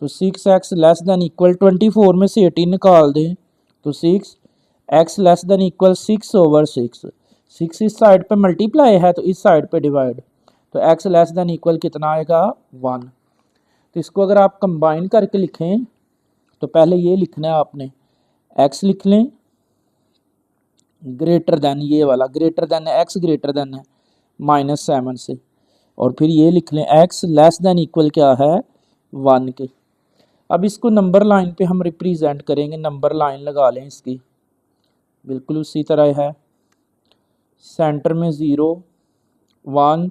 तो 6x लेस देन इक्वल 24 में से 18 निकाल दें तो 6x लेस देन इक्वल 6/6। 6 इस साइड पे मल्टीप्लाई है तो इस साइड पे डिवाइड, तो x लेस देन इक्वल कितना आएगा, 1। तो इसको अगर आप कंबाइन करके लिखें तो पहले ये लिखना है आपने, x लिख लें ग्रेटर देन, ये वाला ग्रेटर देन है, x ग्रेटर देन है -7 से, और फिर ये लिख लें x लेस देन इक्वल क्या है, 1 के। अब इसको नंबर लाइन पे हम रिप्रेजेंट करेंगे, नंबर लाइन लगा लें इसकी, बिल्कुल उसी तरह है। सेंटर में 0 1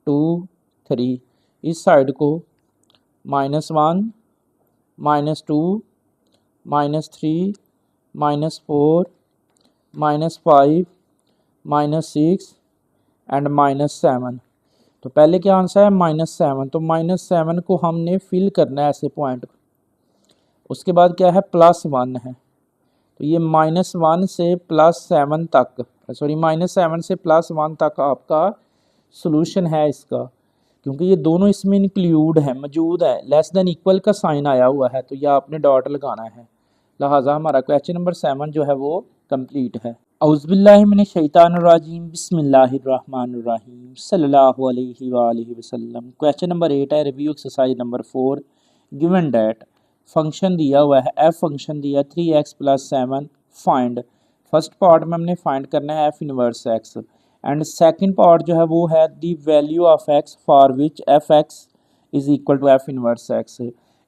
2 3, इस साइड को -1 -2 -3 -4 -5 -6 एंड -7। तो पहले क्या आंसर है, -7। तो -7 को हमने फिल करना है ऐसे पॉइंट। उसके बाद क्या है, +1 है, तो ये -1 से +7 तक, सॉरी -7 से +1 तक आपका सोल्यूशन है इसका, क्योंकि ये दोनों इसमें इंक्लूड है, मौजूद है। लेस देन इक्वल का साइन आया हुआ है तो यह आपने डॉट लगाना है। लिहाजा हमारा क्वेश्चन नंबर 7 जो है वो कंप्लीट है। औज़ुबिल्लाहिमिनश्शैतानिर्रजीम, बिस्मिल्लाहिर्रहमानिर्रहीम, सल्लल्लाहु अलैहि वसल्लम। क्वेश्चन नंबर 8 है, review exercise number 4। Given that function दिया हुआ है, f फंक्शन दिया 3x + 7, फाइंड। फर्स्ट पार्ट में हमने फाइंड करना है f inverse x, and second part जो है वो है the value of x for which f(x) is equal to f inverse x।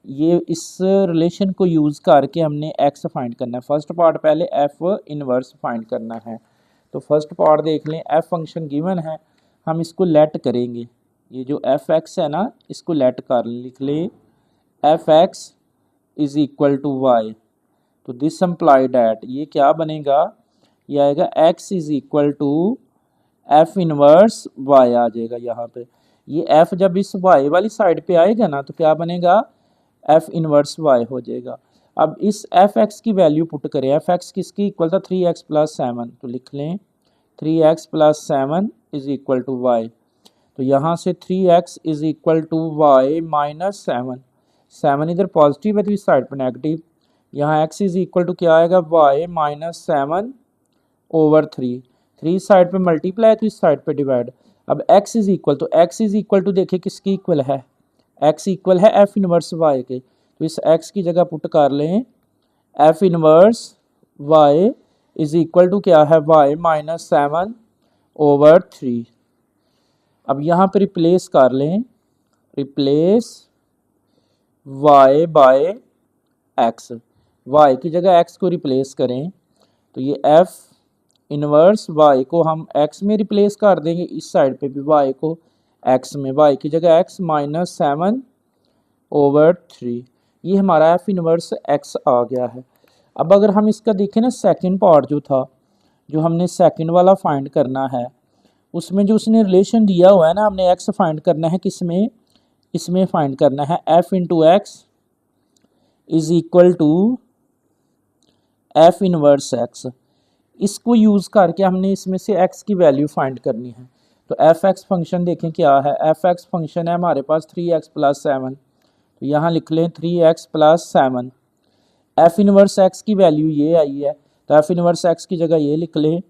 ये इस रिलेशन को यूज़ करके हमने x फाइंड करना है। फर्स्ट पार्ट पहले f इनवर्स फाइंड करना है। तो फर्स्ट पार्ट देख लें, f फंक्शन गिवन है, हम इसको लेट करेंगे। ये जो f(x) है ना इसको लेट कर लिख लें, f(x) is equal to y। तो दिस इम्प्लाई डैट, ये क्या बनेगा, ये आएगा x is equal to f inverse y आ जाएगा यहाँ पे। ये f जब इस y वाली साइड पे आएगा ना तो क्या बनेगा, f इनवर्स y हो जाएगा। अब इस f(x) की वैल्यू पुट करें, f(x) किसकी इक्वल था, 3x + 7। तो लिख लें 3x + 7 is equal to y। तो यहाँ से 3x is equal to y -7, 7 इधर पॉजिटिव है तो इस साइड पर नेगेटिव। यहाँ x इज इक्वल टू क्या आएगा, y -7 ओवर 3 साइड पे मल्टीप्लाई तो इस साइड पे डिवाइड। अब x इज इक्वल टू देखिए किसकी इक्वल है, x इक्वल है f इनवर्स y के, तो इस x की जगह पुट कर लें f inverse y is equal to क्या है y माइनस 7 ओवर 3। अब यहाँ पे रिप्लेस कर लें, replace y by x, y की जगह x को रिप्लेस करें तो ये f इनवर्स y को हम x में रिप्लेस कर देंगे, इस साइड पे भी y को x में, y की जगह x माइनस 7 ओवर 3, ये हमारा f इनवर्स x आ गया है। अब अगर हम इसका देखें ना सेकंड पार्ट जो था, जो हमने सेकंड वाला फाइंड करना है, उसमें जो उसने रिलेशन दिया हुआ है ना, हमने x फाइंड करना है किसमें, इसमें फाइंड करना है f into x is equal to f inverse x। इसको यूज़ करके हमने इसमें से x की वैल्यू फाइंड करनी है। तो f(x) फंक्शन देखें क्या है, f(x) फंक्शन है हमारे पास 3x प्लस 7, तो यहाँ लिख लें 3x plus 7। f inverse x की वैल्यू ये आई है, तो f इनवर्स x की जगह ये लिख लें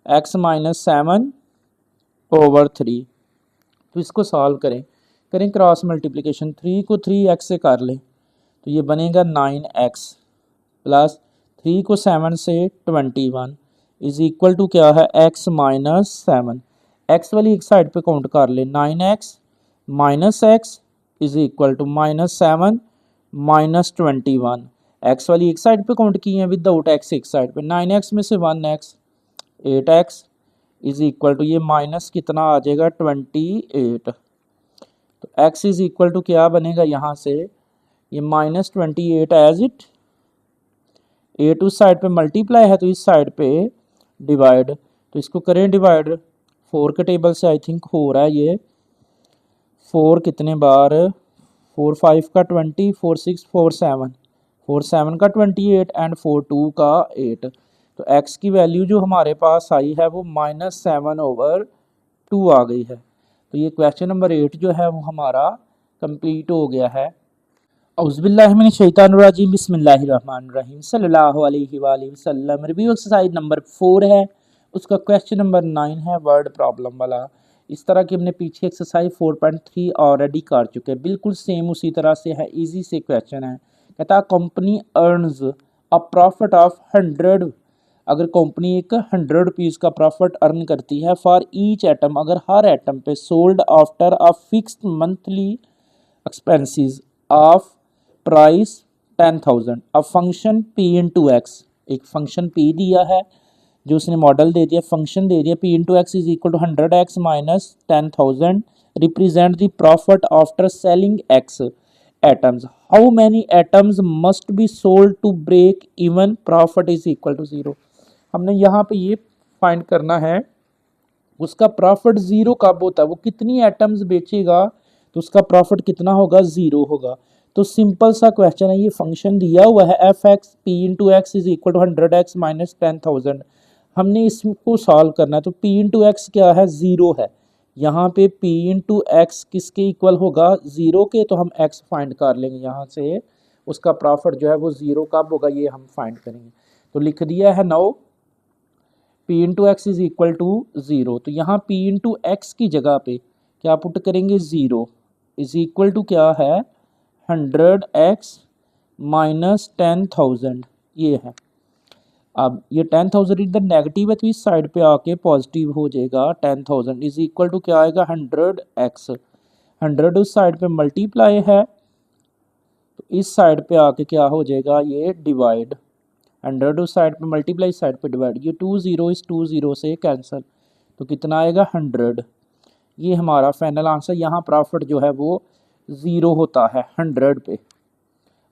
x माइनस 7 ओवर 3। तो इसको सॉल्व करें क्रॉस मल्टीप्लिकेशन, 3 को 3x से कर लें तो ये बनेगा 9x प्लस 3 को 7 से 21 इज इक्वल टू क्या है x माइनस 7। x वाली एक साइड पे काउंट कर ले, 9x minus x is equal to minus 7 minus 21। x वाली एक साइड पे काउंट की है विदाउट x एक साइड पे, 9x में से 1x 8x is equal to ये माइनस कितना आ जाएगा 28। तो x इज इक्वल टू क्या बनेगा यहाँ से, ये माइनस 28 एज इट 8 उस साइड पे मल्टीप्लाई है तो इस साइड पे डिवाइड, तो इसको करें डिवाइड 4 के टेबल से, आई थिंक हो रहा है ये 4 कितने बार, 4 5 का 20, 4 6 4 7, 4 7 का 28 एंड 4 2 का 8। तो x की वैल्यू जो हमारे पास आई है वो माइनस 7 ओवर 2 आ गई है। तो ये क्वेश्चन नंबर 8 जो है वो हमारा कंप्लीट हो गया है। औज़ुबिल्लाहिमिनश्शैतानिर्रजीम बिस्मिल्लाहिर्रहमानिर्रहीम सल्लल्लाहु अलैहि वसल्लम। रिव्यू एक्सरसाइज नंबर 4 है, उसका क्वेश्चन नंबर 9 है वर्ड प्रॉब्लम वाला। इस तरह की हमने पीछे एक्सरसाइज 4.3 ऑलरेडी कर चुके हैं, बिल्कुल सेम उसी तरह से है, इजी से क्वेश्चन है। कहता है कंपनी अर्नज अ प्रॉफिट ऑफ 100, अगर कंपनी एक 100 रुपीज़ का प्रॉफिट अर्न करती है फॉर ईच एटम, अगर हर एटम पे sold after a fixed monthly expenses of price 10,000। अब फंक्शन p इंटू एक्स, एक फंक्शन p दिया है जो उसने मॉडल दे दिया, फंक्शन दे दिया p into x is equal to 100x minus 10,000 represent the profit after selling x items, how many items must be sold to break even profit is equal to 0। हमने यहाँ पे ये फाइंड करना है उसका प्रॉफिट 0 कब होता है, वो कितनी एटम्स बेचेगा तो उसका प्रॉफिट कितना होगा, 0 होगा। तो सिंपल सा क्वेश्चन है, ये फंक्शन दिया हुआ है f(x) p into x is equal to 100x minus 10,000, हमने इसको सॉल्व करना है। तो p इंटू एक्स क्या है, 0 है, यहाँ पे p इंटू एक्स किसके इक्वल होगा, 0 के, तो हम x फाइंड कर लेंगे यहाँ से, उसका प्रॉफिट जो है वो 0 कब होगा ये हम फाइंड करेंगे। तो लिख दिया है now p into x is equal to 0, तो यहाँ p इंटू एक्स की जगह पे क्या पुट करेंगे, 0 इज इक्वल टू क्या है 100x माइनस 10,000, ये है। अब ये 10,000 इधर नेगेटिव है तो इस साइड पे आके पॉजिटिव हो जाएगा, 10,000 इज इक्वल टू क्या आएगा 100x, 100 उस साइड पे मल्टीप्लाई है तो इस साइड पे आके क्या हो जाएगा ये डिवाइड, 100 उस साइड पे मल्टीप्लाई इस साइड पे डिवाइड, ये 2 0 इस 2 0 से कैंसिल, तो कितना आएगा 100। ये हमारा फाइनल आंसर, यहाँ प्रॉफिट जो है वो 0 होता है 100 पे।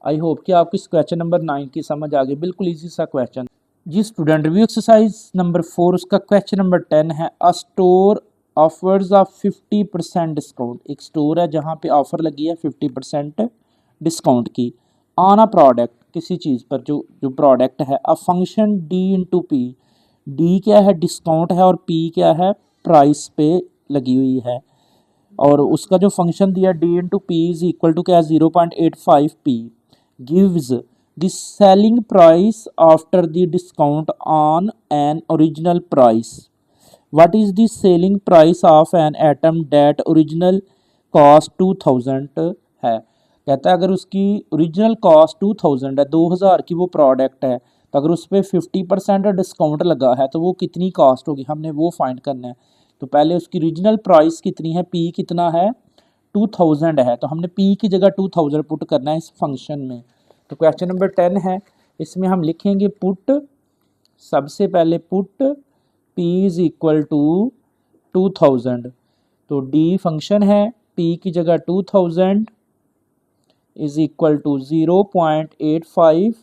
आई होप कि आपको इस क्वेश्चन नंबर 9 की समझ आ गई, बिल्कुल इजी सा क्वेश्चन। जी स्टूडेंट, रिव्यू एक्सरसाइज नंबर 4, उसका क्वेश्चन नंबर 10 है, अ स्टोर ऑफर्स ऑफ 50% डिस्काउंट, एक स्टोर है जहाँ पे ऑफर लगी है 50% डिस्काउंट की ऑन अ प्रोडक्ट, किसी चीज़ पर जो प्रोडक्ट है, a function d into P, D क्या है डिस्काउंट है और p क्या है प्राइस पे लगी हुई है, और उसका जो फंक्शन दिया d into p is equal to क्या 0.85p gives the selling price after the discount on an original price. What is the selling price of an item that original cost 2000 है। कहता है अगर उसकी ओरिजिनल कॉस्ट 2000 है, 2000 की वो प्रोडक्ट है, तो अगर उस पर 50% डिस्काउंट लगा है तो वो कितनी कॉस्ट होगी, हमने वो फाइंड करना है। तो पहले उसकी ओरिजिनल प्राइस कितनी है, पी कितना है, 2000 है, तो हमने पी की जगह 2000 पुट करना है इस फंक्शन में। तो क्वेश्चन नंबर 10 है, इसमें हम लिखेंगे पुट, सबसे पहले put p is equal to 2000। तो डी फंक्शन है, पी की जगह 2000 is equal to 0.85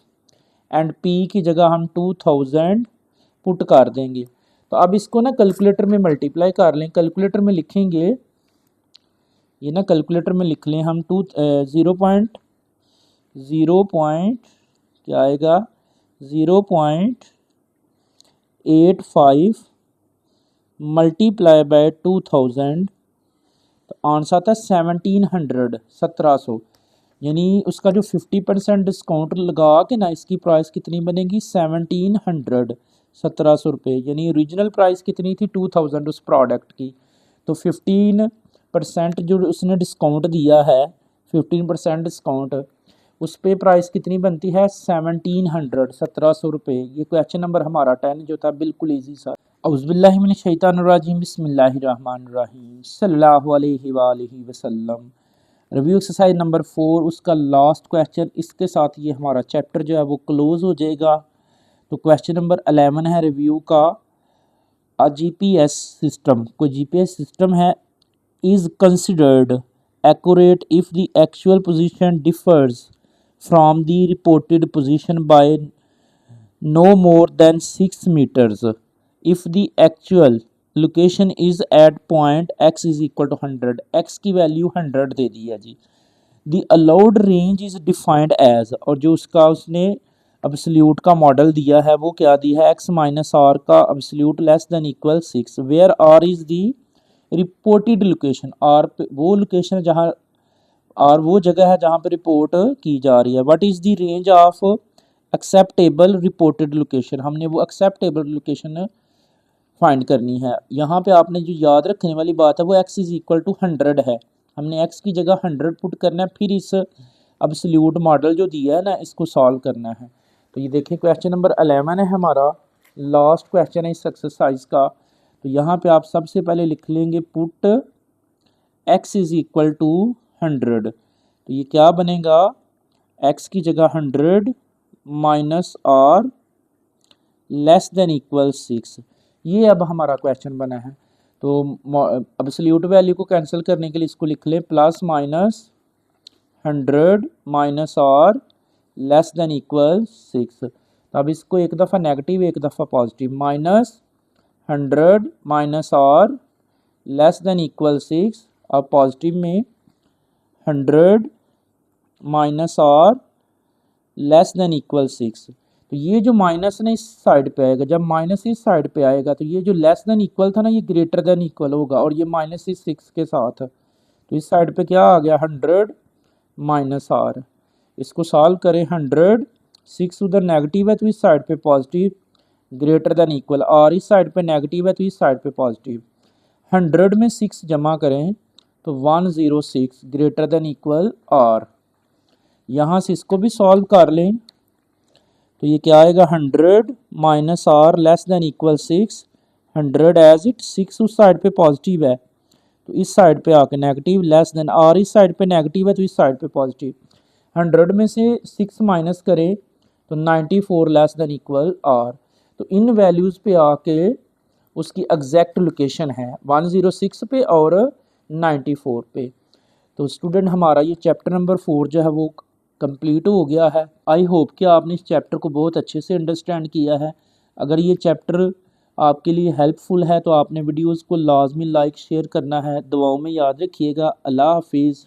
and p की जगह हम 2000 पुट कर देंगे। तो अब इसको ना कैलकुलेटर में मल्टीप्लाई कर लें, कैलकुलेटर में लिखेंगे, ये ना कैलकुलेटर में लिख लें हम 0. क्या आएगा 0.85 मल्टीप्लाई बाय 2000, तो आंसर आता है 1700, 1700। यानी उसका जो 50% डिस्काउंट लगा के ना इसकी प्राइस कितनी बनेगी 1700, 1700 रुपये। यानी ओरिजिनल प्राइस कितनी थी 2000 उस प्रोडक्ट की, तो 15% जो उसने डिस्काउंट दिया है, 15% डिस्काउंट, उस पर प्राइस कितनी बनती है 1700, 1700 रुपये। ये क्वेश्चन नंबर हमारा 10 जो था बिल्कुल ईजी सा। औज़ुबिल्लाहिमिनश्शैतानिर्रजीम बिस्मिल्लाहिर्रहमानिर्रहीम सल्लल्लाहु अलैहि वसल्लम। रिव्यू एक्सरसाइज नंबर 4, उसका लास्ट क्वेश्चन, इसके साथ ये हमारा चैप्टर जो है वो क्लोज हो जाएगा। तो क्वेश्चन नंबर 11 है रिव्यू का, जीपीएस सिस्टम, कोई जीपीएस सिस्टम है, is considered accurate if the actual position differs from the reported position by no more than 6 meters if the actual location is at point x is equal to 100, x की वैल्यू 100 दे दी है जी। the allowed range is defined as, और जो उसका उसने एब्सोल्यूट का मॉडल दिया है वो क्या दिया है, x माइनस आर का absolute less than equal 6, where r is the reported location, r वो लोकेशन जहाँ, और वो जगह है जहाँ पे रिपोर्ट की जा रही है। What is the range of acceptable reported location, हमने वो एक्सेप्टेबल लोकेशन फाइंड करनी है। यहाँ पे आपने जो याद रखने वाली बात है वो x इज़ इक्वल टू 100 है, हमने x की जगह 100 पुट करना है, फिर इस एब्सोल्यूट मॉडल जो दिया है ना इसको सॉल्व करना है। तो ये देखिए क्वेश्चन नंबर 11 है हमारा, लास्ट क्वेश्चन है इस एक्सरसाइज का। तो यहाँ पे आप सबसे पहले लिख लेंगे put x is equal to 100, तो ये क्या बनेगा, x की जगह 100 minus r less than equal 6। ये अब हमारा क्वेश्चन बना है। तो एब्सोल्यूट वैल्यू को कैंसिल करने के लिए इसको लिख लें plus minus 100 minus r less than equal 6। तो अब इसको एक दफ़ा नेगेटिव एक दफ़ा positive, minus 100 minus r less than equal 6, और पॉजिटिव में 100 minus r less than equal 6। तो ये जो माइनस ना इस साइड पे आएगा, जब माइनस इस साइड पे आएगा तो ये जो लेस देन इक्वल था ना ये ग्रेटर देन इक्वल होगा, और ये माइनस इस 6 के साथ, तो इस साइड पे क्या आ गया 100 माइनस आर। इसको सॉल्व करें, 100, 6 उधर नेगेटिव है तो इस साइड पे पॉजिटिव, ग्रेटर देन इक्वल, और इस साइड पे नेगेटिव है तो इस साइड पे पॉजिटिव। 100 में 6 जमा करें तो 106 ग्रेटर देन इक्वल आर। यहाँ से इसको भी सॉल्व कर लें तो ये क्या आएगा 100 minus r less than equal 6, 100 as it, 6 उस साइड पे पॉजिटिव है तो इस साइड पे आके नेगेटिव, लेस देन आर इस साइड पे नेगेटिव है तो इस साइड पे पॉजिटिव। 100 में से 6 माइनस करें तो 94 लेस देन इक्वल आर। तो इन वैल्यूज़ पे आके उसकी एग्जैक्ट लोकेशन है 106 पे और 94 पे। तो स्टूडेंट हमारा ये चैप्टर नंबर 4 जो है वो कंप्लीट हो गया है। आई होप कि आपने इस चैप्टर को बहुत अच्छे से अंडरस्टैंड किया है। अगर ये चैप्टर आपके लिए हेल्पफुल है तो आपने वीडियोस को लाजमी लाइक शेयर करना है। दुआओं में याद रखिएगा। अल्लाह हाफिज़।